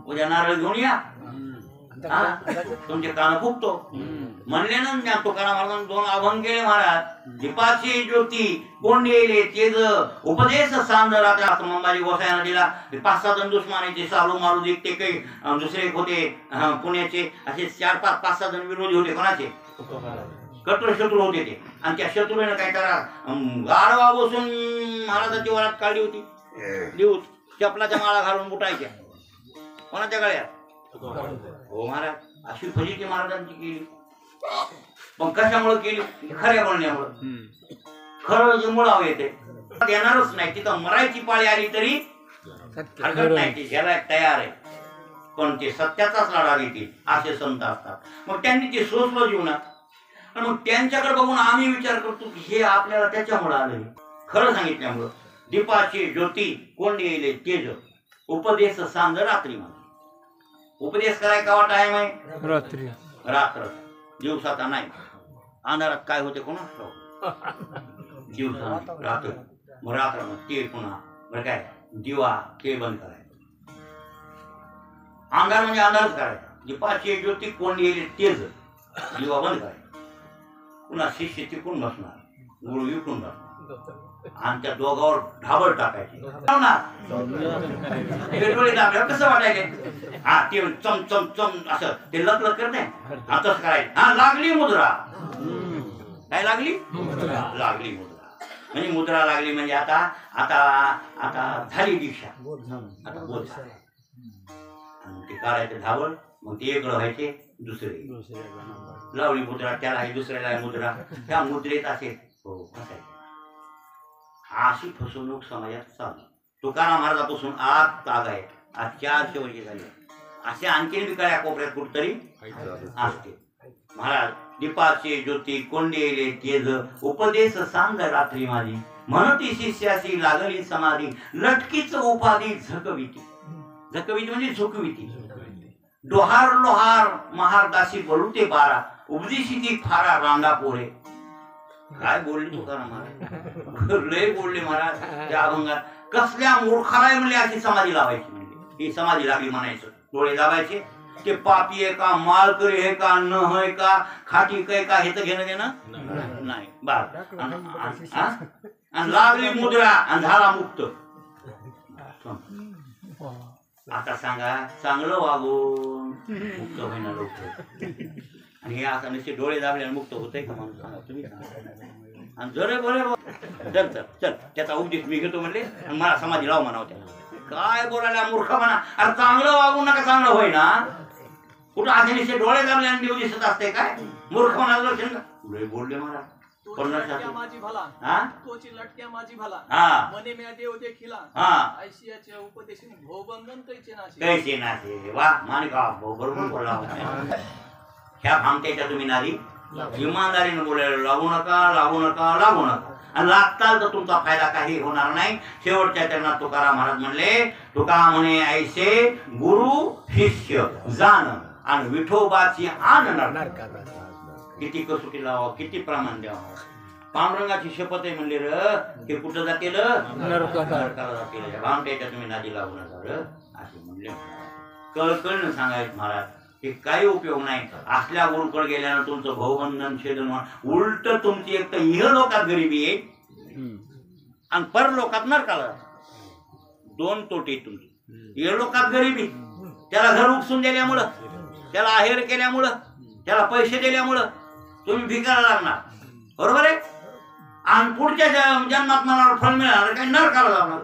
उद्या नारळ घेऊन या, तुमचे कान फुकतो म्हणले ना. तुकाराम महाराजांनी 2 अभंग केले महाराज. दीपाची ज्योती कोण येले तेज उपदेश सांजरा. अंबाजी गोसायना दिला. 5-6 जण दुश्मनाचे सालू मारू देखते काही दुसरे होते पुण्याचे. असे 4-5 जण विरोधी होते. कोणाचे? कट्टर शत्रू होते ते. आणि त्या शत्रूने काय करा गाढवा बसून महाराजाची वरात काढली होती. लिहूत चपलाच्या माळा घालून बुटायच्या. कोणाच्या गळ्यात? हो महाराज. अशी फजिती महाराजांची केली. पण कशामुळे केली? खऱ्या बोलण्यामुळे. खरं जे मुळावं येते देणारच नाही. तिथं मरायची पाळी आली तरी हरकत नाही. ती घ्यायला तयार आहे. पण ते सत्याचाच लढा घेतील असे संत असतात. मग त्यांनी ते सोसलं जीवनात. आणि मग त्यांच्याकडे बघून आम्ही विचार करतो की हे आपल्याला त्याच्यामुळे आलं. खरं सांगितल्यामुळं. दीपाची ज्योती कोण येईल तेज उपदेश सांज रात्री. म्हणा उपदेश कराय केव्हा टाइम आहे? रात्र. दिवसाचा नाही. अंधारात काय होते कोणाच दिवसा रात्र मग रात्र ते पुन्हा बरं काय दिवा ते बंद करायचं. अंधार म्हणजे अंधारच करायचा. दीपाची ज्योती कोण येईल तेच दिवा बंद करायचा. पुन्हा शिष्य तिकून बसणार, गुरु विकून बसणार आणि त्या दोघावर ढाबळ टाकायची. डोळे दाबल्यावर कसं वाटायचे? हा ते चम चम चम असं ते लग करते तसं करायचं. हा लागली मुद्रा. काय लागली? लागली मुद्रा. म्हणजे मुद्रा लागली म्हणजे आता आता आता झाली दीक्षा. आता बोध झाला. आणि ते काढायचं ढाबळ. मग ते एक व्हायचे दुसरे लावली मुद्रा त्याला आहे दुसऱ्याला मुद्रा. त्या मुद्रेत असे हो असायचे. अशी फसवणूक समाजात चालू. तुकाराम महाराजापासून आज ताग आहे. आज 400 वर्षे झाली. असे आणखीन विकाळ्या कोपऱ्यात कुठतरी असते. महाराज दीपाचे ज्योती कोंडेले तेज उपदेश सांग रात्री माझी म्हणती शिष्याची लागली समाधी लटकीच उपाधी झकविती. झकविती म्हणजे झुकविती. डोहार लोहार महारदासी बळुते बारा उपदेशी ती फारा रांगा पोरे. काय बोलले तुकाराम महाराज? लय बोलले महाराज त्या अभंगात. कसल्या मूर्खाला म्हणले अशी समाधी लावायची. म्हणजे ही समाधी लागली म्हणायचं. डोळे दाबायचे. ते पापी आहे का मालकरी आहे का न आहे का खाटी काय का हे तर घेणं देणं नाही. आणि लागली मुद्रा आणि झाला मुक्त. आता सांगा चांगलं वागून मुक्त होईना लवकर. आणि हे असं नसते डोळे दाबले आणि मुक्त होतंय का माणूस? सांगा तुम्ही. आणि जरे बरे चल चल चल त्याचा उपदेश मी घेतो म्हणले आणि मला समाधी लाव म्हणावं. त्याला काय बोलायला मूर्ख म्हणा. अरे चांगलं वागून नका चांगलं होय ना. कुठं असे निश्चित डोळे दाबले आणि देव दिसत असते काय? मूर्ख म्हणाला बोलले मला. माझी भला हा तोची लटक्या माझी भला हा मने म्या देव देखिला हा आयशियाच्या उपदेशाने भोबंधन कैचे नाशे कैसे नाशे. वा माणिका बरोबर बोलला. ह्या भामट्याच्या तुम्ही नारी इमानदारीने बोलायला लागू नका लागू नका लागू नका. आणि लागताल तर तुमचा फायदा काही होणार नाही. शेवटच्या चरणात तुकाराम महाराज म्हणले तुका म्हणे ऐसे गुरु शिष्य जाण आणि विठोबाची आण नरकात. किती कसोटी लावा किती प्रमाण द्यावं. पांडुरंगाची शपथ आहे म्हणले र हे कुठं जातील नरकाला जातील. भामट्याच्या तुम्ही नादी लागू नका र असे म्हणले. कळकळनं सांगायचं महाराज हे काही उपयोग नाही. असल्या गुरुकडे गेल्यानं तुमचं भाऊबंधन छेदन उलट तुमची एक तर इह लोकात गरिबी आहे आणि पर लोकात नरकाला. दोन तोटे तुमची. इह लोकात गरिबी त्याला घर उपसून दिल्यामुळं त्याला आहेर केल्यामुळं त्याला पैसे दिल्यामुळं तुम्ही भिकायला लागणार. बरोबर आहे. आणि पुढच्या जन्मात मला फळ मिळणार काही नरकाला जाणार.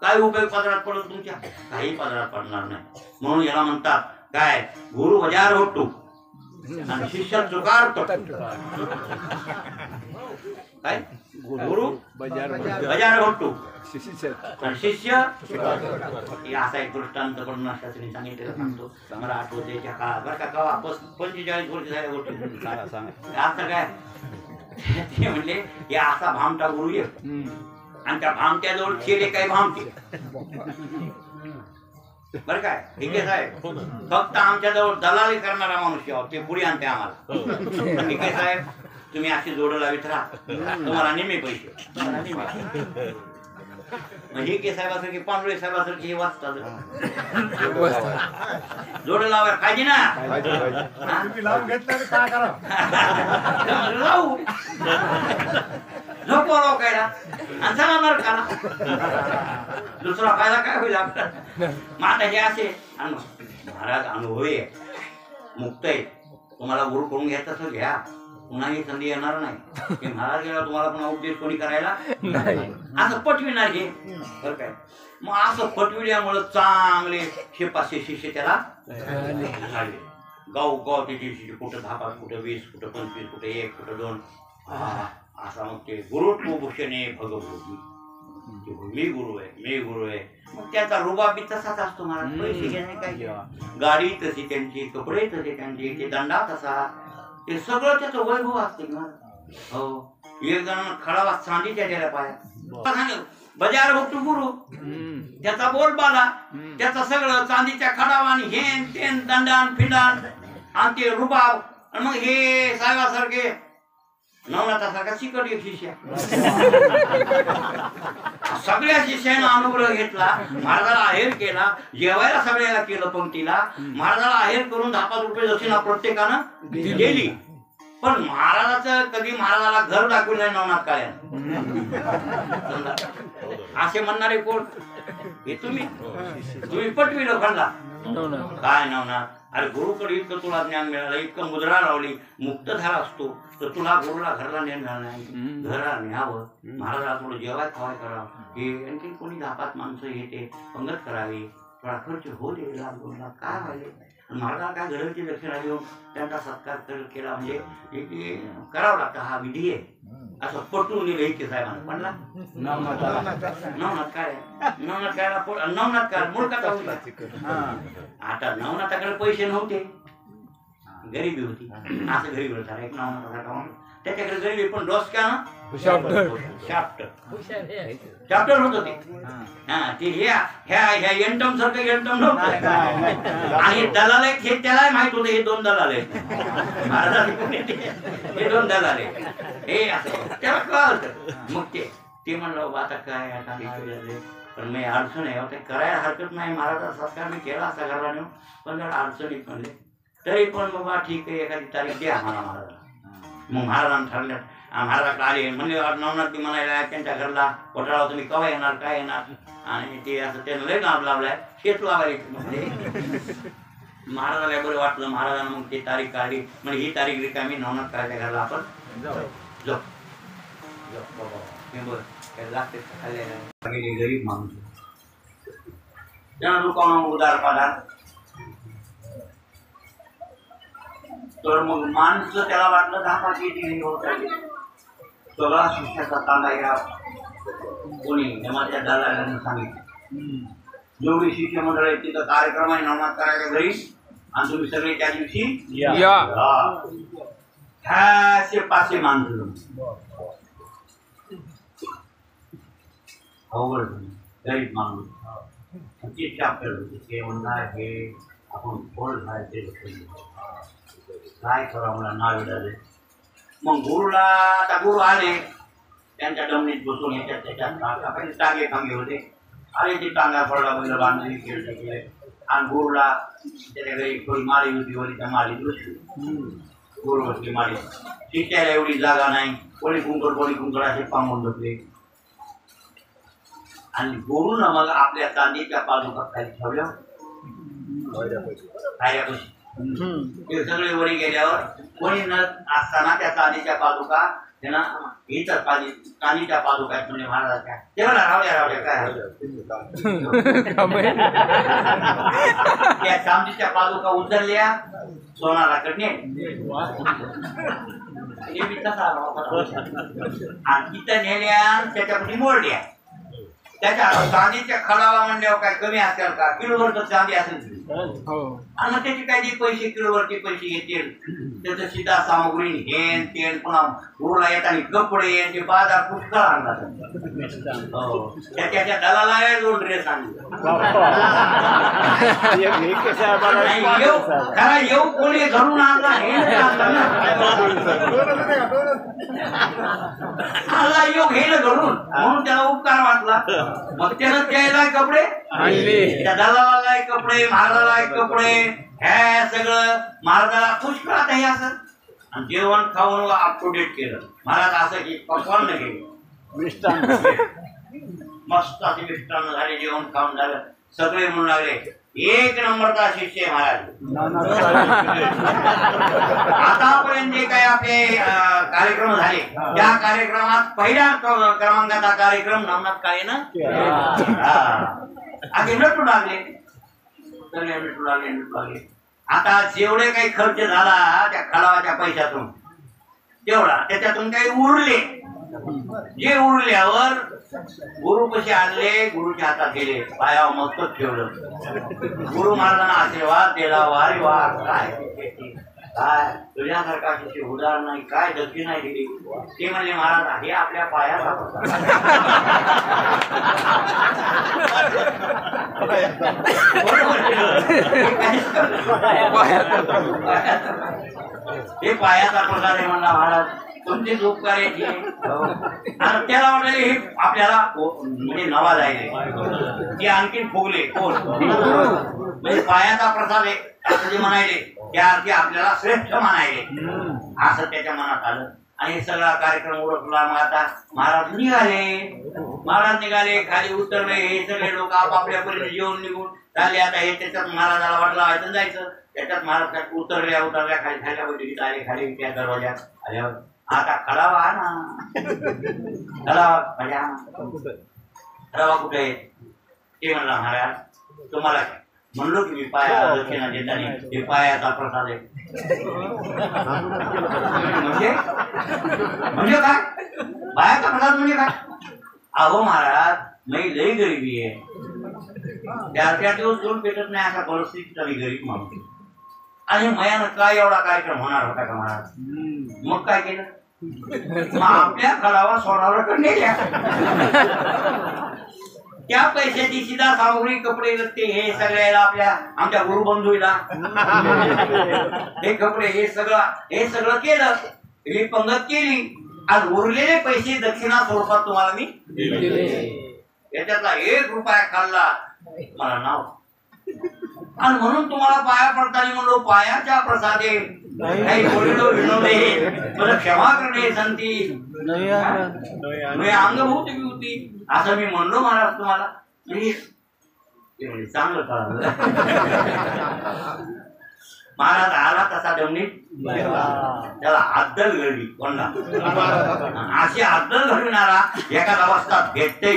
काय उपयोग पदरात पडून तुमच्या? काही पदरात पडणार नाही. म्हणून याला म्हणतात काय गुरु बजार होतो आणि शिष्य चुकारतो. काय गुरु बजार होतो आणि शिष्य असा एक दृष्टांत कडून शास्त्री सांगितलेलं सांगतो. मला आठवतेच्या काळात बरं का कवा 45 वर्ष झाल्या गोष्टी आता काय ते म्हणले हे असा भामटा गुरु ये आणि त्या भामट्याजवळ केले काही भामटे. बरं काय ठीक आहे साहेब फक्त आमच्याजवळ दलाली करणारा माणूस ते पुढे आणते आम्हाला. ठीक आहे साहेब तुम्ही अशी जोड लावित राहा तुम्हाला निम्मे पैसे. म्हणजे के साहेबासारखी पांडुळे साहेबासारखी हे वाचतात. जोड लावायला पाहिजे ना. लावू झोपवा लोकायला आणि चला नरकाला. दुसरा फायदा काय होईल आपला? माता हे असे महाराज अनुभवी आहे मुक्त आहे. तुम्हाला गुरु करून घ्यायचं तर घ्या. पुन्हा ही संधी येणार नाही की महाराज गेला तुम्हाला पुन्हा उपदेश कोणी करायला असं पटविणार घे. बरं काय मग असं पटविल्यामुळं चांगले 500 शिष्य त्याला झाले. गाव गाव त्याची शिष्य कुठं 10 कुठं 20 कुठं 25 कुठं 1 कुठं 2 असा मग ते गुरुत्व भूषणे भगवती मी गुरु आहे मी गुरु आहे. मग त्याचा रुबाब बी तसाच असतो महाराज. पैसे घेणे काय गाडी तशी त्यांची कपडे तसे त्यांची ते दंडा तसा ते सगळं त्याचं वैभव असते. हो एक जण खडावा चांदीच्या द्यायला पाया बजार बघतो गुरु त्याचा बोलबाला त्याचं सगळं चांदीच्या खडावा आणि हेन तेन दंडान फिंडान आणि ते रुबाब आणि मग हे साहेबासारखे नवनाथासारखा चिकट एक शिष्या सगळ्या शिष्यानं अनुग्रह घेतला, महाराजाला आहेर केला, जेवायला सगळ्याला केलं पंक्तीला. महाराजाला आहेर करून 10-5 रुपये दक्षिणा प्रत्येकानं दिली. पण महाराजाचं कधी महाराजाला घर दाखवलं नाही नवनाथ काळ्यानं. असे म्हणणारे कोण? हे तुम्ही पटविलं खंडा काय नवनाथ? अरे गुरुकडे इतकं तुला ज्ञान मिळालं, इतकं मुद्रा लावली, मुक्त झाला असतो तर तुला गुरुला घरला नेणार नाही, घरला न्यावं, महाराजाला थोडं जेवाय खवाय करावं, हे आणखी कोणी 10-5 माणसं येते पंगत करावी, थोडा खर्च हो दे, लाख काय व्हायले. महाराजाला काय घराची दक्षिणा देऊन त्यांचा सत्कार केला म्हणजे करावं लागतं, हा विधी आहे असं पटवून दिलं इतके साहेबांना. म्हणला नवनाथ काय मूर्खाचा होता. आता नवनाथाकडे पैसे नव्हते, गरिबी होती, असं गरीब होता एक नवनाथाचा. त्याच्याकडे गरिबी पण डोसक्यानं चॅप्टर होत होते. ते ह्या एंटम सारखं एंटम नव्हतं. आणि दलाल आहेत हे त्याला माहित होतं, हे 2 दलाल आहेत हे 2 दलाल आहेत हे असं त्याला कळलं. मग ते म्हणलं आता काय आता पण मी अडचण आहे ते करायला हरकत नाही, महाराजा सत्कार मी केला असा घरला नेऊन, पण जरा अडचणीत म्हणले तरी पण बाबा ठीक आहे एखादी तारीख द्या आम्हाला महाराजाला. मग महाराजांना ठरलं, महाराजाकडे आले म्हणले नवनाथ म्हणायला त्यांच्या घरला घोटाळा तुम्ही केव्हा येणार काय येणार, आणि ते असं त्यानं लय नाव लावलाय हेच लावायला. महाराजाला बरं वाटलं, महाराजांना मग ती तारीख काढली, म्हणजे ही तारीख रिकामी नवनाथ काळाच्या घरला आपण जाऊ. गरीब माणूस त्यांना दुकान उदार पादार, तर मग माणसं त्याला वाटलं 10-5 येतील. सगळा शिष्याचा तांडा या कोणी हेमाच्या दलालांनी सांगितलं, जेवढी शिष्य मंडळ आहे तिथं कार्यक्रम आहे नवनाथ करायच्या घरी, आणि तुम्ही सगळे त्या दिवशी या. 500 माणसं अवघड गरीब माणूस चॅप्टर होते. ते म्हणणार हे आपण फोड घालायचे काय करा मला नाव विडाले. मग गुरुला आता गुरु आले त्यांच्या डमणीत बसून याच्यात त्याच्यात काही टांगे खांगे होते. अरे ती टांगा पडला पहिलं बांधणी खेळले गेले, आणि गुरुला त्याच्या घरी थोडी माळी होती, वरी त्या माळीत बसली गुरु बसली माळी. शिकायला एवढी जागा नाही, कोणी कुंकड असे पांगून बसले. आणि गुरुनं मग आपल्या चांदीच्या पादुका खाली ठेवल्या पायऱ्यापाशी. ते सगळे वरी गेल्यावर कोणी न असताना त्या चांदीच्या पादुका त्यांना इतर चांदीच्या पादुका म्हणजे महाराजाच्या तेवढा रावल्या काय त्या चांदीच्या पादुका उचलल्या सोनाला कडणे आणि तिथं नेल्या त्याच्यामध्ये मोडल्या. त्याच्या चांदीच्या खडावा म्हणल्यावर काय कमी असेल का? किलोवरच चांदी असेल आणि मग त्याचे काही पैसे किलोवरचे पैसे येतील, त्याचं सीधा सामग्री हेन तेन पुन्हा गुरुला येताना कपडे यांचे बाजार पुष्कळ आणला. त्याच्या दलाला 2 ड्रेस आणले. येऊ कोणी घरून आणला हे योग हे घडून म्हणून त्याला उपकार वाटला. मग त्यानं द्यायला कपडे आणले, त्या दलाला कपडे, महाराजाला कपडे, हे सगळं महाराजाला पुष्कळात हे असं. आणि जेवण खाऊन अप टू डेट केलं महाराज, असं की पकवान न केलं मस्त असे मिष्टान्न झाले, जेवण खाऊन झालं. सगळे म्हणून लागले 1 नंबरचा शिष्य महाराज. आतापर्यंत जे काही आपले कार्यक्रम झाले त्या कार्यक्रमात पहिल्या क्रमांकाचा कार्यक्रम नवनाथ काळेनं आधी नटू लागले. आता जेवढे काही खर्च झाला त्या खडावाच्या पैशातून तेवढा, त्याच्यातून काही उरले. जे उरल्यावर गुरु कसे आणले, गुरुच्या हातात गेले, पायावर मस्तक ठेवलं. गुरु महाराजांना आशीर्वाद दिला. वारे वा काय काय तुझ्यासारखा शिष्य उदार नाही, काय दक्षिणा दिली. ते म्हणले महाराज हे आपल्या पायात हे पायाचा प्रसाद आहे म्हणला महाराज, तुमचीच उपकार आहे. आणि त्याला वाटले हे आपल्याला म्हणजे नवा जायले, ते आणखीन फुगले कोण म्हणजे पायाचा प्रसाद आहे असं जे म्हणायले त्या अर्थी आपल्याला श्रेष्ठ म्हणायले असं त्याच्या मनात आलं. आणि सगळा कार्यक्रम उरकला. मग आता महाराज निघाले, खाली उतरले. हे सगळे लोक आपापल्या परीने जेवण निघून चालले. आता हे त्याच्यात महाराजाला वाटलं व्हायचं जायचं. त्याच्यात महाराज उतरल्या खाली खायला बैठकीत आले. खाली त्या दरवाज्यात आल्यावर आता खडावा ना, खडावा कुठे आहे ते म्हणला महाराज. तुम्हाला काय म्हणलो की मी पाया दक्षिणा देताना हे पायाचा प्रसाद आहे. म्हणजे काय पायाचा प्रसाद म्हणजे काय? अहो महाराज मी लई गरीबी आहे, त्या दिवस दोन पेटत नाही असा परिस्थितीचा मी गरीब माणूस. आणि मयानं काय एवढा कार्यक्रम होणार होता का महाराज? मग काय केलं? मग आपल्या खडावा सोनावर नेल्या. त्या पैशाची सीधा सामग्री कपडे लत्ते हे सगळ्याला आपल्या आमच्या गुरुबंधूला हे कपडे हे सगळं केलं. ही पंगत केली आणि उरलेले पैसे दक्षिणा स्वरूपात तुम्हाला मी दिले. याच्यातला 1 रुपया खाल्ला मला नाव. आणि म्हणून तुम्हाला पाया पडताना म्हणलो पायाच्या प्रसादे काही बोललो विनोदे मला क्षमा करणे संती मी अंगभूत होती असं मी म्हणलो महाराज तुम्हाला. चांगलं कळलं. महाराज आला तसा दमनीत त्याला अद्दल घडली. कोणला अशी अद्दल घडविणारा एखाद्या अवस्थात भेटते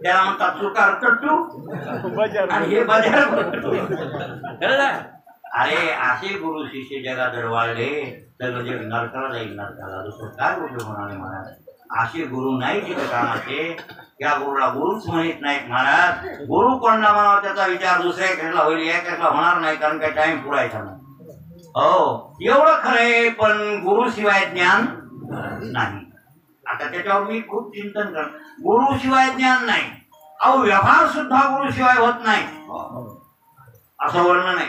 त्याला म्हणतात चुकार टट्टू आणि हे बाजार. अरे असे गुरु शिष्य जगात जर वाढले तर जग नरकाला जाईल. नरकाला दुसरं काय गोष्ट म्हणाले महाराज. असे गुरु नाही तिथे कामाचे. त्या गुरुला गुरुच म्हणत नाहीत महाराज. गुरु कोणला म्हणावा त्याचा विचार दुसऱ्या खेळला होईल, या खेळला होणार नाही कारण काही टाइम पुरायचा नाही. हो एवढं खरंय, पण गुरु शिवाय ज्ञान नाही. आता त्याच्यावर मी खूप चिंतन कर. गुरु शिवाय ज्ञान नाही. अहो व्यवहार सुद्धा गुरु शिवाय होत नाही असं वर्णन नाही.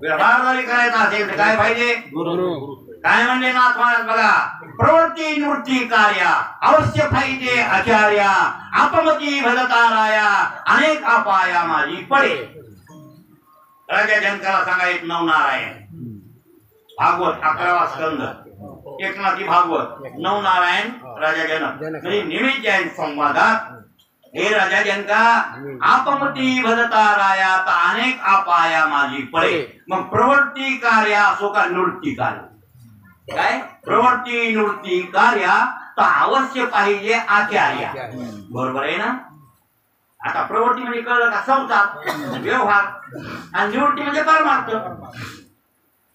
व्यवहार जरी करायचा असेल तर काय पाहिजे? गुरु. काय म्हणले नाथ महाराज बघा, प्रवृत्ती निवृत्ती कार्या अवश्य पाहिजे आचार्या, आपमती भजताराया अनेक अपाया माझी पडे. राजा जनकाला सांगायत नवनारायण भागवत 11वा स्कंद एकनाथी भागवत नवनारायण राजा जनक म्हणजे निमित्त जैन संवादात हे राजा जनका आपमती भजताराया अनेक अपाया माझी पडे. मग प्रवृत्ती कार्या असो का निवृत्ती कार्य, काय प्रवृत्ती निवृत्ती कार्या तर अवश्य पाहिजे आचार्य. बरोबर आहे ना? आता प्रवृत्ती म्हणजे कळलं का? संसार व्यवहार आणि निवृत्ती म्हणजे परमार्थ.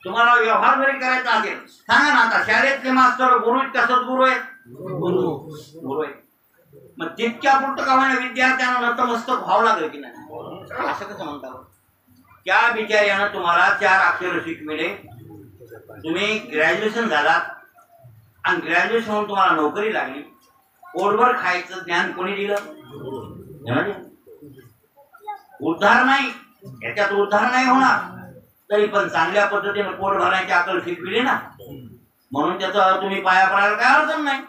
तुम्हाला व्यवहार जरी करायचा असेल सांगा ना. आता शाळेतले मास्तर गुरु का सद्गुरू आहेत? गुरु आहेत. मग तितक्या पुरतं का म्हणा विद्यार्थ्यांना नतमस्तक व्हावं लागेल की नाही? असं कसं म्हणतात? त्या बिचार्यानं तुम्हाला 4 अक्षर शिकविले. तुम्ही ग्रॅज्युएशन झालात आणि ग्रॅज्युएशन होऊन तुम्हाला नोकरी लागली. पोटभर खायचं ज्ञान कोणी दिलं? उद्धार नाही, याच्यात उद्धार नाही होणार. तरी पण चांगल्या पद्धतीने पोट भरण्याची अकल शिकविली ना, म्हणून त्याचा तुम्ही पाया पडायला काय अडचण नाही.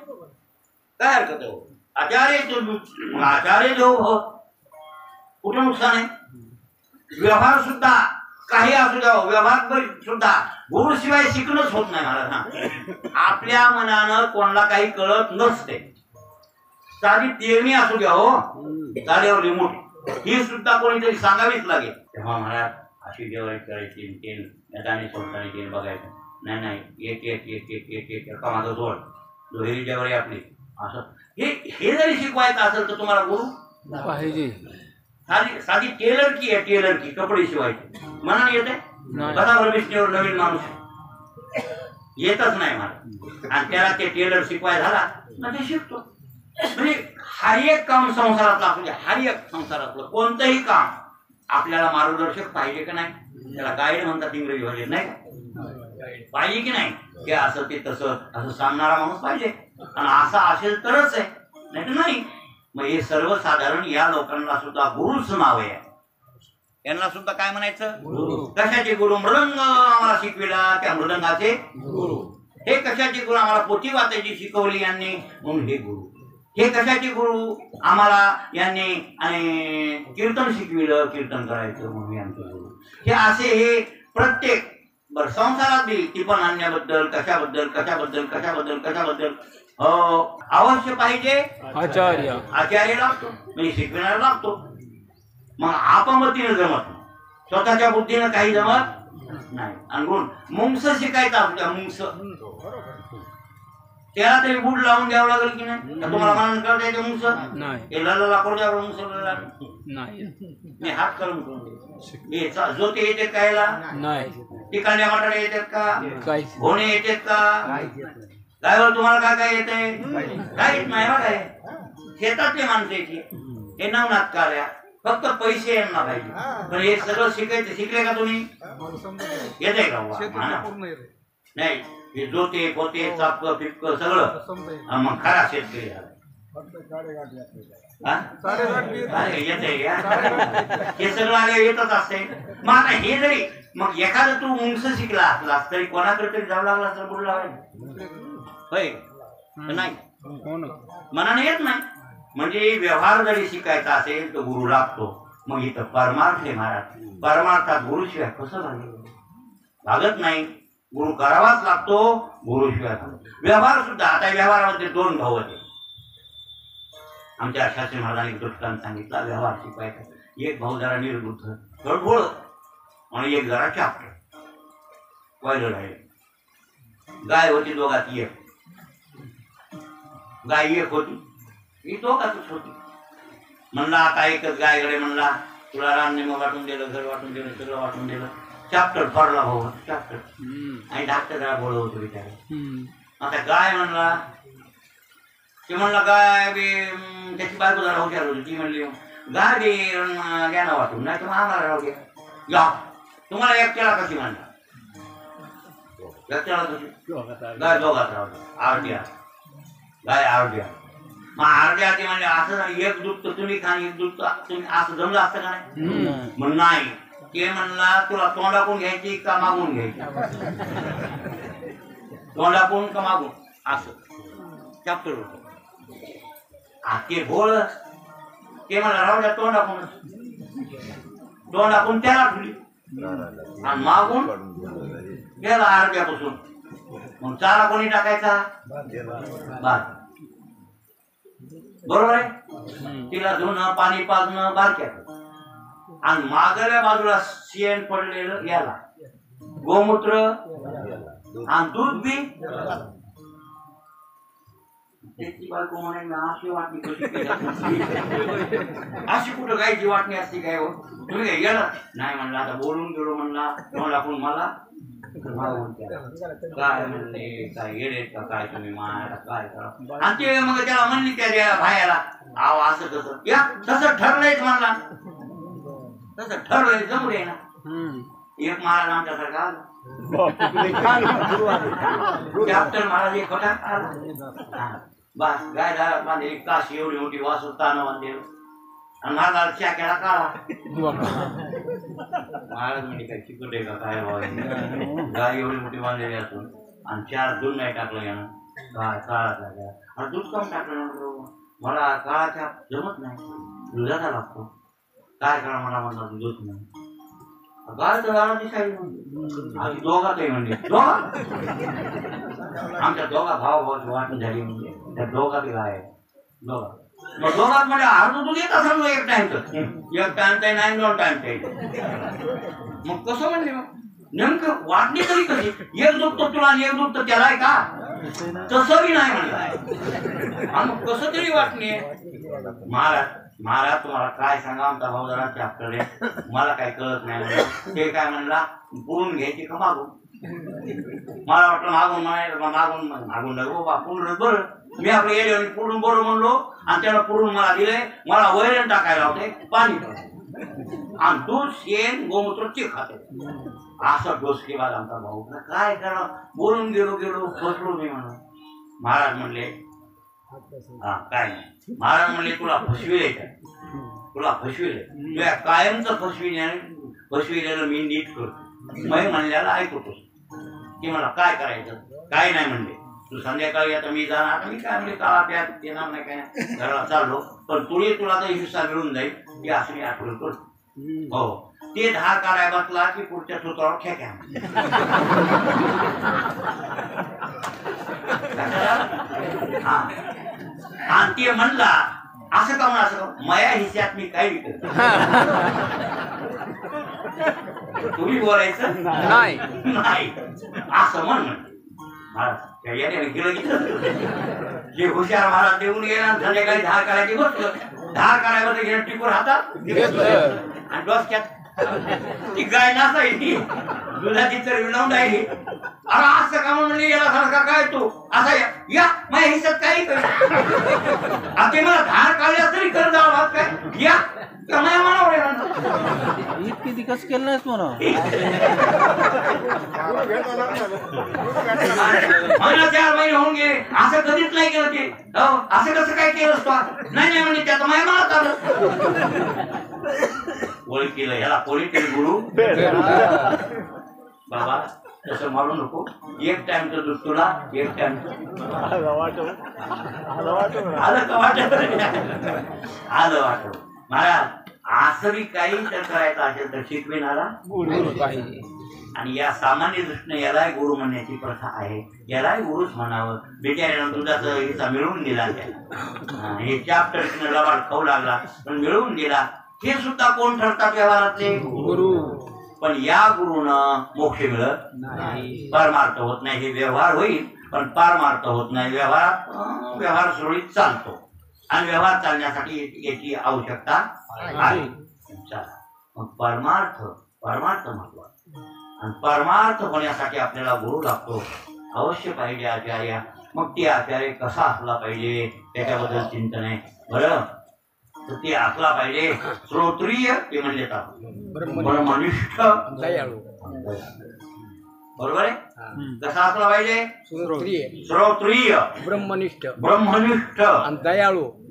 काय हरकत आहे? आचार्य जो हो कुठं नुकसान आहे? व्यवहार सुद्धा काही असू द्या, व्यवहार सुद्धा गुरु शिवाय शिकणंच होत नाही महाराज. आपल्या मनानं कोणाला काही कळत नसते. साधी तेरणी असू द्या हो, गाड्यावर रिमोट ही सुद्धा कोणीतरी सांगावीच लागेल. तेव्हा महाराज अशी जेवारी करायची नेताने संस्थाने बघायचं नाही. एक एक एक एक एक एक एका माझं जोड दोहेरी जेवारी आपली असं हे जरी शिकवायचं असेल तर तुम्हाला गुरु पाहिजे. साधी टेलर की आहे, टेलर की कपडे शिवायचे मनाने येते. बरोबर मिस्टेवर नवीन माणूस येतच नाही मला आणि त्याला ते टेलर शिकवाय झाला मग ते शिकतो. म्हणजे हर एक काम संसारातलं असू द्या, हर एक संसारातलं कोणतंही काम आपल्याला मार्गदर्शक पाहिजे की नाही? त्याला गाईड म्हणतात इंग्रजी भाषेत, नाही पाहिजे की नाही? ते असं ते तसं असं सांगणारा माणूस पाहिजे. आणि असं असेल तरच आहे, नाही तर नाही. मग हे सर्वसाधारण या लोकांना सुद्धा गुरुच नाव आहे. यांना सुद्धा काय म्हणायचं? कशाचे गुरु? मृदंग आम्हाला शिकविला, त्या मृदंगाचे गुरु. हे कशाचे गुरु? आम्हाला पोथी वाचायची शिकवली यांनी, म्हणून हे गुरु. हे कशाचे गुरु? आम्हाला यांनी आणि कीर्तन शिकविलं, कीर्तन करायचं, म्हणून यांचे गुरु. हे असे हे प्रत्येक बर संसारात बी ती पण आणण्याबद्दल कशाबद्दल कशाबद्दल कशाबद्दल कशाबद्दल अवश्य पाहिजे आचार्य. आचार्य लागतो, म्हणजे शिकविणारा लागतो. मग आपमतीनं जमत नाही, स्वतःच्या बुद्धीनं काही जमत नाही. आणि गुण मुंगस शिकायचं आपल्या मुंगस, त्याला तरी बूट लावून द्यावं लागेल की नाही? तुम्हाला म्हणून करता येते मुंगस? हे लाला कोरड्यावर मुंगस नाही, हात करून जो ते येतात कायला नाही. तिकांड्या मटाड्या येतात का? घोणे येतात का? गायवर तुम्हाला काय काय येते? काय येत नाही बा. काय शेतातले माणसं येते, हे नवनाथ कार्या फक्त पैसे यांना पाहिजे. पण हे सगळं शिकायचं, शिकले का तुम्ही? येते का? नाही, हे जोते पोते चापक पिपक सगळं मग खरा शेतकरी झाला. येते हे सगळं आले येतच असते. मग आता हे जरी मग एखादं तू मुंगस शिकला असलास तरी कोणाकडे तरी जावं लागला असं बोलू लावायला होय नाही, मनाने येत नाही. म्हणजे व्यवहार जरी शिकायचा असेल तर गुरु लागतो. मग इथं परमार्थ आहे महाराज. परमार्थात गुरुशिवाय कसं भागत नाही. गुरु करावाच लागतो, गुरुशिवाय. व्यवहार सुद्धा आता व्यवहारामध्ये दोन भाव होते. आमच्या शास्त्री महाराजांनी दृष्टांत सांगितला व्यवहार शिकवायचा. एक भाऊ जरा निर्बुद्ध थोडं आणि एक जरा चापट पहिलं राहिले. गाय होती दोघात एक, गाय एक होती, ही दोघातच होती. म्हणला आता एकच गायकडे म्हणला तुला राननेमं वाटून दिलं, घर वाटून दिलं, सगळं वाटून दिलं. चॅप्टर फरला भाऊ चॅप्टर आणि धाकटं जरा बोळ होतो बिचारा. आता गाय म्हणला, ते म्हणला गाय बी त्याची बायको जरा हुशार होती. ती म्हणली गाय बी घ्या ना वाटून, नाही तर आम्हाला राहू द्या. या तुम्हाला एकट्याला कशी म्हणला? एकट्याला कशी? गाय दोघात राहू द्या. अर्ध्या गाय अर्ध्या. मग अर्ध्या ते म्हणजे असं एक दूध तर तुम्ही खा, एक दूध तुम्ही, असं जमलं असतं का नाही? मग नाही, ते म्हणला तुला तोंडाकून घ्यायची का मागून घ्यायची? तोंडाकून का मागून असं चॅप्टर होत. ते बोळ ते म्हणला राहू द्या तोंडाकून. तोंडाकून त्याला ठेवली आणि मागून गेला अर्ध्यापासून. मग चारा कोणी टाकायचा? बरोबर आहे. तिला धुणं पाणी पाजणं बारक्यात. आणि मागल्या बाजूला शेण पडलेलं याला, गोमूत्र आणि दूध बी. त्याची बायको म्हणे अशी वाटणी कशी अशी कुठं गायची वाटणी असते काय हो? तुम्ही काय गेला नाही म्हणला. आता बोलून गेलो म्हणला तोंड आपण मला काय म्हणले काय येडेत का काय तुम्ही मला काय करा. आणि ते मग त्याला म्हणली त्या भायाला आव असं तसं या तसं ठरलंयच म्हणला. तसं ठरलंय जमू दे ना. एक महाराज आमच्यासारखा कॅप्टन महाराज एक खोटा आला. बस गाय दारात बांधली काशी एवढी मोठी वासू तानं बांधेल आणि महाराज च्या केला काळा. महाराज म्हणजे काय चिकट आहे का काय गाय एवढी मोठी बांधलेली असून आणि 4 दूध नाही टाकलं यानं. काय काळा टाकला आणि दूध कम टाकलं. मला काळाच्या जमत नाही, दुधाचा लागतो. काय करा मला म्हणला दूध नाही. गाय तर गाळा दिसायला आधी दोघात आहे म्हणजे दोघा आमच्या दोघा भाव वाटून झाली. म्हणजे त्या दोघात गाय आहे दोघा. मग दोघात म्हणजे अर्ध दूध येत असेल मग एक टाइम तर एक टाइम काही नाही 2 टाइम काही. मग कसं म्हणले मग नेमकं वाटणी तरी कशी? एक दूध तर तुला आणि एक दूध तर त्याला आहे का? तसंही नाही म्हणलं. आणि मग कसं तरी वाटणी आहे. महाराज तुम्हाला काय सांगा, आमचा भाऊ जरा चॅप्टर आहे, मला काय कळत नाही. ते काय म्हणला पुरून घ्यायची का मागून? मला वाटलं मागून मागून बाबा पुरून बरं. मी आपलं येणे पुरून बरं म्हणलो आणि त्याला पुरून मला दिले. मला वैरण टाकायला होते पाणी आणि दूध शेण गोमूत्र ते खाते. असा डोसकेबाज आमचा भाऊ. काय करा बोलून गेलो फसलो मी म्हणून. महाराज म्हणले हा काय नाही. महाराज म्हणले तुला फसविले, तुला फसविले, तुला कायमचं फसविले बसविलेलं मी नीट करतो. मै म्हणल्याला ऐकतोस की मला काय करायचं काय नाही म्हणले. तू संध्याकाळी आता मी जाणार आता मी काय म्हणजे काळा प्यात येणार नाही काय नाही घराला चाललो पण तुला तर हिस्सा मिळून जाईल ही असं मी आठवण करतो. हो ते धार काढाय बसला की पुढच्या सुतावर खेक्या हा आणि ते म्हणला असं का म्हणा असं का माया हिस्स्यात मी काय विकत तुम्ही बोलायचं नाही नाही असं म्हण महाराज गेलं की जे हुशार महाराज देऊन गेला संध्याकाळी धार करायची बसलं धार करायला घेणं टिपूर हातात आणि डोसक्यात ती गाय नाचायची दुधाची तर विळवून राहिली. अरे असं का म्हणले याला सारखा काय तू असा या माझ्या हिस्सात काही कर आता मला धार काढल्या तरी कर जावं काय या माझ्या मनावर इतकी दिकस केलं नाहीस म्हणा मला 4 महिने होऊन गेले असं कधीच नाही केलं ते. असं कसं काय केलं असतो नाही म्हणजे त्यात माझ्या मनात आलं ओळखीला ह्याला कोणीतरी गुरु बाबा तसं मारू नको. एक टाइमचं दूध तुला एक टाइम आलं का वाटत आलं वाटत महाराज असं बी काही तर करायचं असेल तर शिकविणारा पाहिजे. आणि या सामान्य दृष्टीने यालाही गुरु म्हणण्याची प्रथा आहे. यालाही गुरुच म्हणावं. बिचाऱ्यानं दुधाचा हिस्सा मिळवून दिला त्याला हे चॅप्टर लबाड खाऊ लागला पण मिळवून दिला. हे सुद्धा कोण ठरतात व्यवहारातले गुरु. पण या गुरुनं मोक्ष मिळत नाही. पारमार्थ होत नाही. हे व्यवहार होईल पण पारमार्थ होत नाही. व्यवहार सुरळीत चालतो आणि व्यवहार चालण्यासाठी याची आवश्यकता आहे. चला मग परमार्थ महत्वाचा आणि परमार्थ होण्यासाठी आपल्याला गुरु लागतो अवश्य पाहिजे आचार्य. मग ते आचार्य कसा असला पाहिजे त्याच्याबद्दल चिंतन आहे बरं. तर ते असला पाहिजे श्रोत्रिय ते म्हणले ब्रह्मनिष्ठ दयाळू बरोबर आहे. कसा असला पाहिजे श्रोत्रिय ब्रह्मनिष्ठ आणि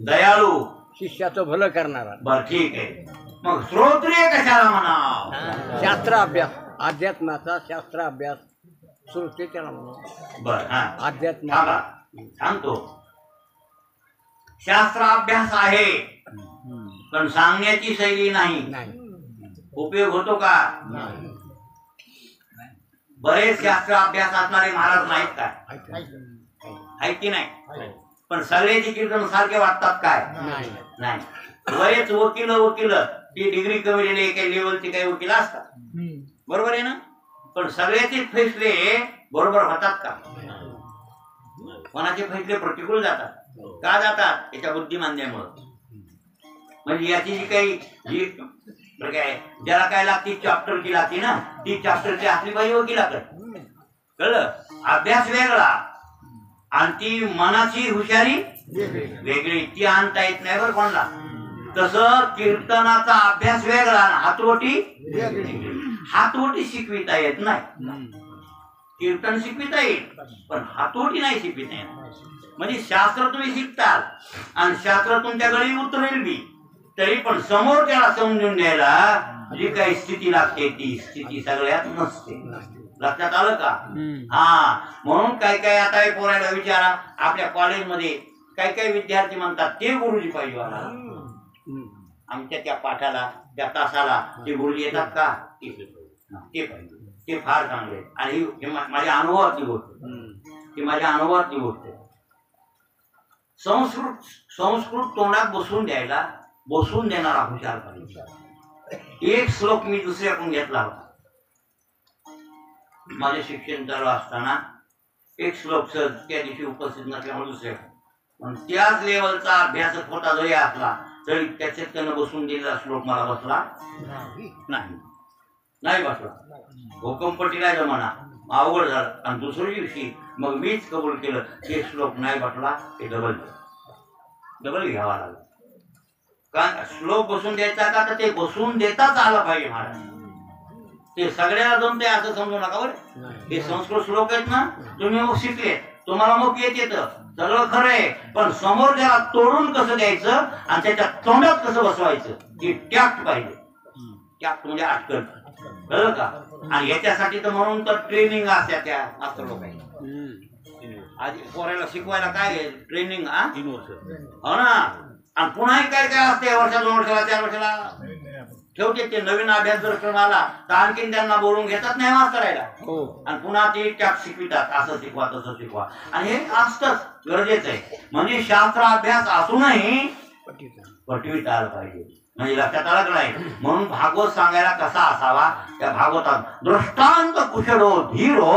दयाळू शिष्याचं भलं करणारा. बर ठीक आहे. मग श्रोत्रिय कशाला म्हणा शास्त्र अभ्यास अध्यात्माचा शास्त्र अभ्यास श्रोते त्याला म्हणा. बर हा अध्यात्म सांगतो शास्त्र अभ्यास आहे पण सांगण्याची शैली नाही. उपयोग होतो का बरेच शास्त्र अभ्यास असणारे महाराज नाहीत काय आहेत की नाही. पण सगळ्याचे कीर्तन सारखे वाटतात काय नाही. बरेच वकील ती डिग्री कमी काही लेवलचे काही वकील असतात बरोबर आहे ना. पण सगळ्याचे फैसले बरोबर होतात का कोणाचे फैसले प्रतिकूल जातात का जातात याच्या बुद्धिमांद्यामुळे. म्हणजे याची जी काही जी काय ज्याला काय लागते चॅप्टरची लागते ना ती चॅप्टरची असली पाहिजे वकिलाकडे कळलं. अभ्यास वेगळा आणि ती मनाची हुशारी वेगळी ती आणता येत नाही बरं कोणाला. तसं कीर्तनाचा अभ्यास वेगळा हातवटी शिकविता येत नाही. कीर्तन शिकविता येईल पण हातवटी नाही शिकविता येत. म्हणजे शास्त्र तुम्ही शिकताल आणि शास्त्र तुमच्या गळी उतरेल बी तरी पण समोर त्याला समजून द्यायला जी काही स्थिती लागते ती स्थिती सगळ्यात नसते. लक्षात आलं का. हा म्हणून काय आता पोरायला विचारा आपल्या कॉलेजमध्ये काही विद्यार्थी म्हणतात ते गुरुजी पाहिजे आमच्या त्या पाठाला त्या तासाला ते गुरुजी येतात का ते पाहिजे. ते फार चांगले आणि माझ्या अनुभवातली गोष्ट संस्कृत तोंडात बसून देणारा हुशार पाहिजे. एक श्लोक मी दुसऱ्याकडून घेतला होता माझे शिक्षण चालू असताना. एक श्लोक सर त्या दिवशी उपस्थित नसल्यामुळे दुसऱ्याकडून पण त्याच लेवलचा अभ्यास होता जरी असला तरी त्याच्यात त्यानं बसून दिलेला श्लोक मला बसला नाही बसला. भूकंपटीला जमाना अवघड झालं आणि दुसऱ्या दिवशी मग मीच कबूल केलं ते श्लोक नाही बसला ते डबल घ्यावा लागला. कारण श्लोक बसून द्यायचा का तर ते बसून देताच आलं पाहिजे महाराज. ते सगळ्याला जमते असं समजू नका बरं. हे संस्कृत श्लोक आहेत ना तुम्ही मग शिकले तुम्हाला मग येत सगळं खरं आहे पण समोर त्याला तोडून कसं द्यायचं आणि त्याच्या तोंडात कसं बसवायचं ही टॅक्ट पाहिजे. त्याग म्हणजे अटकल, कळलं का? आणि याच्यासाठी तर म्हणून तर ट्रेनिंग असत्या त्या मास्तर लोकांनी. आधी पोरायला शिकवायला काय ट्रेनिंग, 3 वर्ष, हो ना. आणि पुन्हाही काय काय असते, वर्षा 2 वर्षाला 4 वर्षाला ठेवते ते. नवीन अभ्यास जर क्रम आला तर आणखीन त्यांना बोलून घेतात नाही मास्तरायला, आणि पुन्हा ते त्याग शिकवितात, असं शिकवा तसं शिकवा. आणि हे असतंच, गरजेचं आहे. म्हणजे शास्त्र अभ्यास असूनही पटवीता आलं पाहिजे, म्हणजे लक्षात आलं का नाही. म्हणून भागवत सांगायला कसा असावा, त्या भागवतात दृष्टांत कुशलो धीरो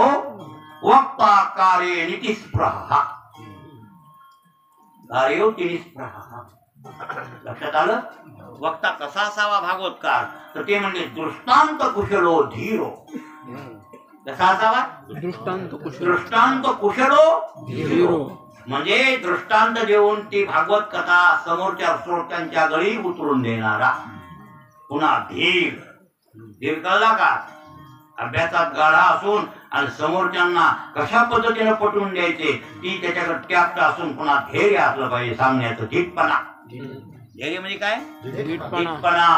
वक्ता कार्ये नितिस्पृहा, कार्योती निस्पृहा. लक्षात आलं. वक्ता कसा असावा भागवतकार, तर ते म्हणजे दृष्टांत कुशलो धीरो. कसा असावा? दृष्टांत कुशलो धीरो, म्हणजे दृष्टांत देऊन ती भागवत कथा समोरच्या श्रोत्यांच्या गळी उतरून देणारा. पुन्हा धीर, धीर कळला का? अभ्यासात गाढा असून आणि समोरच्यांना कशा पद्धतीने पटवून द्यायचे ती त्याच्याकडे त्याग असून पुन्हा धैर्य असलं पाहिजे सांगण्याचं. धीटपणा, धैर्य म्हणजे काय? धीटपणा.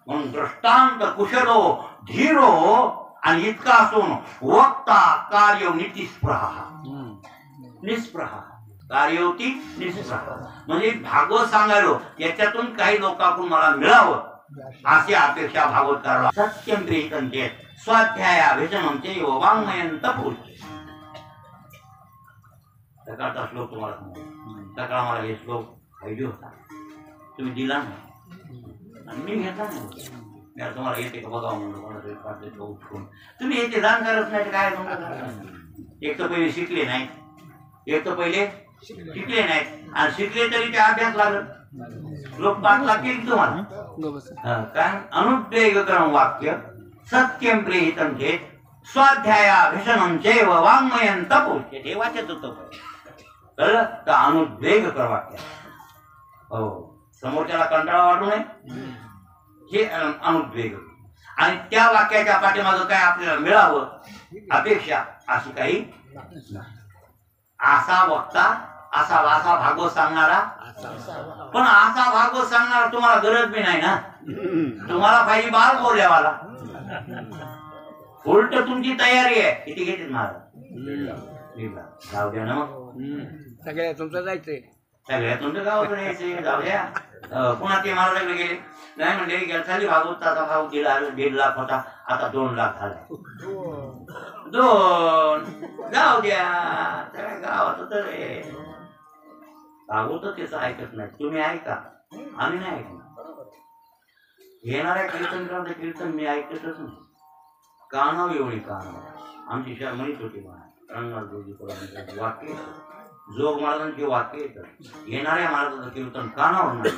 म्हणून दृष्टांत कुशलो धीरो, आणि इतका असून वक्ता कार्य नितिस्पृहा, निस्पृहा, कार्योती निस्पृहा. म्हणजे भागवत सांगायलो याच्यातून काही लोकांकडून मला मिळावं अशी अपेक्षा भागवतकाराला. सत्यम प्रियंते स्वाध्याया व्यसनमचे वाङ्मयंत पुरुषे. सकाळचा श्लोक तुम्हाला सांगतो. सकाळ मला हे श्लोक पाहिजे होता, तुम्ही दिला नाही आणि मी घेतला नाही. मी तुम्हाला येते का बघा म्हणून उठून तुम्ही येते दान करत नाही. काय एक तर पहिले शिकले नाहीत, एक तर पहिले शिकले नाहीत, आणि शिकले तरी ते अभ्यास लागत. लोक 5 लाख केली तुम्हाला काय अनुद्वेगक्रम वाक्य सत्यम प्रेहितम चेत स्वाध्यायाभ्यसनं चैव वाङ्मयंत पुरुषे. हे वाचत होतं, कळलं तर अनुद्वेगकर वाक्य. हो, समोरच्याला कंटाळा वाटू नये हे अनुद्वेग. आणि त्या वाक्याच्या पाठीमागं काय आपल्याला मिळावं अपेक्षा अशी काही. असा वक्ता असा भागवत सांगणारा, पण असा भागवत सांगणारा तुम्हाला गरज बी नाही ना. तुम्हाला पाहिजे बाल बोलल्यावाला. उलट तुमची तयारी आहे. किती घेते महाराज? जाऊ द्या ना मग, सगळ्या तुमचं जायचंय, सगळ्या तुमचं गावाकडे यायचे. जाऊ द्या. पुन्हा ते महाराजाकडे गेले, नाही म्हणले गेल खाली भागवताचा भाव 1.5 लाख होता, आता 2 लाख झाला. 2 जाऊ द्या. सगळ्या गावात तर भागवत त्याचं ऐकत नाही. तुम्ही ऐका, आम्ही नाही ऐकणार. येणाऱ्या कीर्तनकारांचं कीर्तन मी ऐकतच नाही. कानाव एवढी कानाव. आमची शाळा म्हणत होती रंगनाथ वाक्य, जोग महाराजांची वाक्य येतात. येणाऱ्या महाराजांचं कीर्तन कानावर नाही.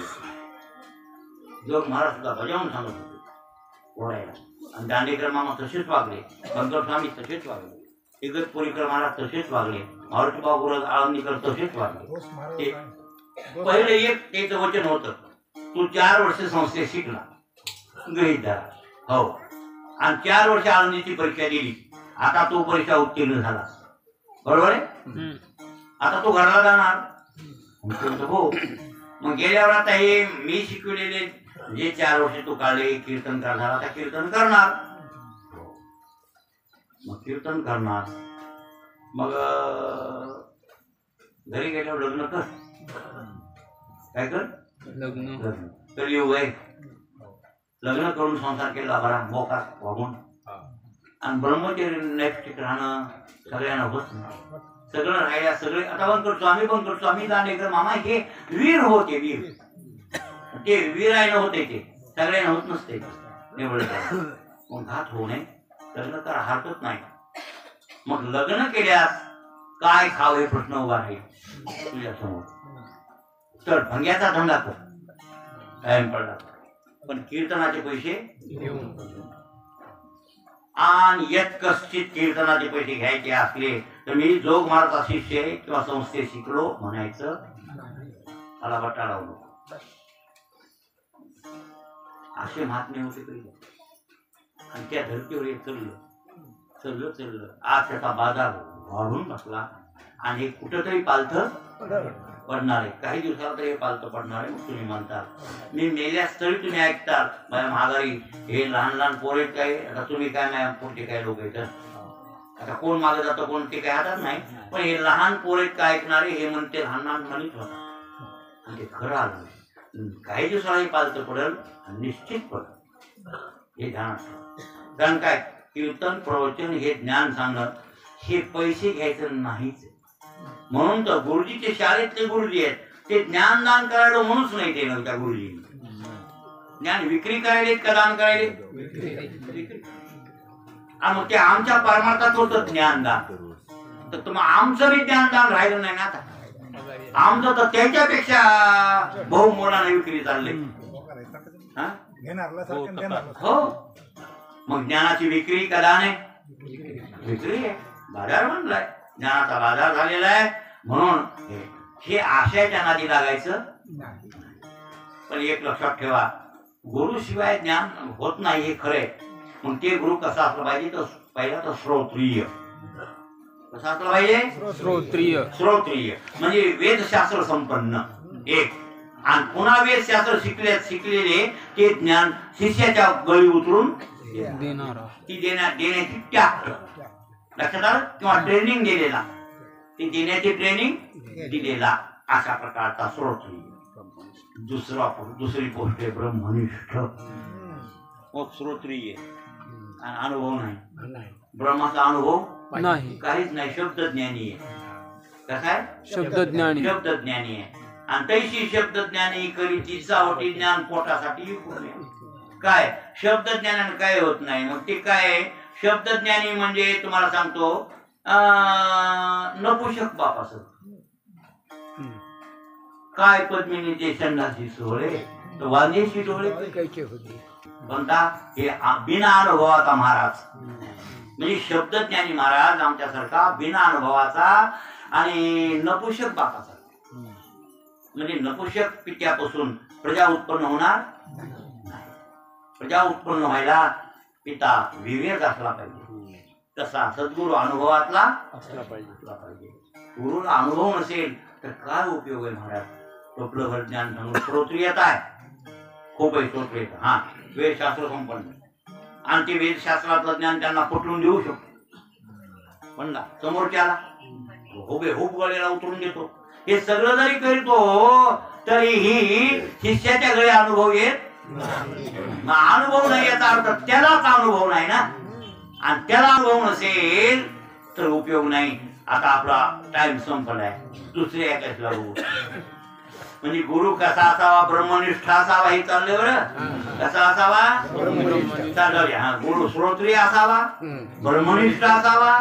जोग महाराज सुद्धा बजावून सांगत होते ओढायला. आणि दांडेकर मामा तसेच वागले, शंकर स्वामी तसेच वागले, इगतपुरीकर महाराज तसेच वागले, मारुतीबाबा गुरु आळंदीकर तसेच वागले. पहिले एक त्याचं वचन होतं, तू 4 वर्ष संस्थेत शिकला, गृहीत धरा. हो, आणि 4 वर्ष आळंदीची परीक्षा दिली. आता तो परीक्षा उत्तीर्ण झाला, बरोबर आहे. आता तो घरला जाणार. हो, मग गेल्यावर आता हे मी शिकवलेले जे 4 वर्ष तू काढले कीर्तन करणार, आता कीर्तन करणार. मग कीर्तन करणार, मग घरी गेल्यावर लग्न कर. काय कर? लग्न. तर येऊ आहे, लग्न करून संसार केला बरा मोकार वागून, आणि ब्रह्मचर्य नैष्ठिक राहणं सगळ्यांना होत नाही. सगळं राहिल्या सगळे आता पण करतो, आम्ही पण करतो. आम्ही दांडेकर मामा हे वीर होते, वीर ते वीरायनं होते, ते सगळ्यांना होत नसते. एवढं मग घात होऊ नये, लग्न करा, हरकत नाही. मग लग्न केल्यास काय खाव हे प्रश्न उभा राहील तुझ्या समोर. तर भंग्याचा धंदा कर, कायम पडला. पण कीर्तनाचे पैसे आणि यत कश्चित कीर्तनाचे पैसे घ्यायचे असले तर मी जोग महाराजचा शिष्य आहे किंवा संस्थेत शिकलो म्हणायचं. मला बटाळा नको. असे महात्मे होते पहिले, आणि त्या धर्तीवर एक चाललं. आज त्याचा बाजार वाढून बसला, आणि कुठंतरी पालथं पडणार आहे, काही दिवसाला तर हे पालतं पडणार आहे. मग तुम्ही म्हणता मी मेल्यास तरी तुम्ही ऐकताल माझ्या महागारी हे लहान लहान पोरे काय, आता तुम्ही काय नाही पुढचे काय लोक आहेत, आता कोण मागे जातं कोण ते काय हातात नाही, पण हे लहान पोरे काय ऐकणारे हे म्हणते लहान लहान म्हणत होता आणि ते खरं आलं. काही दिवसाला हे पालतं पडेल आणि निश्चित पडेल, हे ध्यानात ठेवा. कारण काय कीर्तन प्रवचन हे ज्ञान सांगणं हे पैसे घ्यायचं नाहीच. म्हणून तर गुरुजीचे शाळेतले गुरुजी आहेत ते ज्ञानदान करायला म्हणूनच नाही ते त्या गुरुजी ज्ञान विक्री करायले का दान करायले, आणि मग ते आमच्या परमार्थात होतं ज्ञानदान. तर मग आमचं बी ज्ञानदान राहिलं नाही ना, आता आमचं तर त्याच्यापेक्षा बहुमोलाने विक्री चालले. हो मग ज्ञानाची विक्री का दान आहे, विक्री आहे, बाजार बनलाय, ज्ञानाचा बाजार झालेला आहे. म्हणून हे आशयाच्या नादी लागायचं. पण एक लक्षात ठेवा, गुरु शिवाय ज्ञान होत नाही हे खरंय. मग ते गुरु कसा असला पाहिजे, तर पहिला तर श्रोत्रिय. कसा असला पाहिजे, श्रोत्रिय. श्रोत्रिय म्हणजे वेदशास्त्र संपन्न एक, आणि पुन्हा वेदशास्त्र शिकलेले ते ज्ञान शिष्याच्या गळी उतरून देणारा, ती देण्याची त्याग लक्षात आलं, किंवा ट्रेनिंग दिलेला, ती देण्याची ट्रेनिंग दिलेला, अशा प्रकारचा श्रोत्रिय. दुसरी गोष्ट आहे ब्रह्मनिष्ठ. मग श्रोत्रिय आणि अनुभव नाही, ब्रह्माचा अनुभव नाही, काहीच नाही, शब्दज्ञानी आहे. कसा आहे, शब्दज्ञानी. शब्दज्ञानी आहे. आणि तैशी शब्दज्ञानी करीची चावटी ज्ञान पोटासाठी काय शब्दज्ञानाने काय होत नाही. मग ते काय शब्दज्ञानी म्हणजे तुम्हाला सांगतो नपुषक बाप असत. काय पद्मिनीचे संडासी सोहळे तर वांदेशी डोळे म्हणता हे बिना अनुभवाचा महाराज, म्हणजे शब्दज्ञानी महाराज आमच्यासारखा बिना अनुभवाचा आणि नपुषक बापाचा. म्हणजे नपुषक पित्यापासून प्रजा उत्पन्न होणार नाही. प्रजा उत्पन्न व्हायला पिता विवेक असला पाहिजे, तसा सद्गुरु अनुभवातला असला पाहिजे. गुरुला अनुभव नसेल तर काय उपयोग आहे महाराज. टोपलं ज्ञान सांगून श्रोत्रियता आहे, खूप आहे श्रोत्रियता. हा वेदशास्त्र संपन्न, आणि ते वेदशास्त्रातलं ज्ञान त्यांना पटवून देऊ शकतो. पण समोरच्याला हुब गळेला उतरून देतो. हे सगळं जरी करतो तरीही शिष्याच्या गळे अनुभव येत, अनुभव नाही याचा अर्थ त्यालाच अनुभव नाही ना, आणि त्याला अनुभव नसेल तर उपयोग नाही. आता आपला टाइम संपलाय, दुसरे एकाच लागू. म्हणजे गुरु कसा असावा, ब्रह्मनिष्ठ असावा हे चाललंय बरं. कसा असावा, चालू. हा गुरु श्रोत्रिय असावा, ब्रह्मनिष्ठ असावा,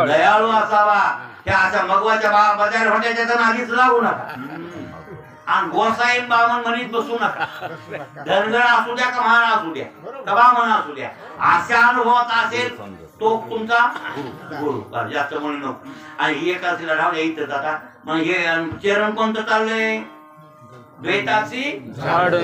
दयाळू असावा. त्या अशा मगवाच्या बाजार होत्याच्या तर नागीच लागू नका, आणि गोसाईन बामन म्हणीत बसू नका. धनगर असू द्या का महान असू द्या का बामन असू द्या, अशा अनुभवात असेल तो तुमचा गुरु. जास्त म्हणू नको. आणि ही एका लढावल्या इथं जाता. मग हे चरण कोणतं चाललंय, द्वैताची झाड.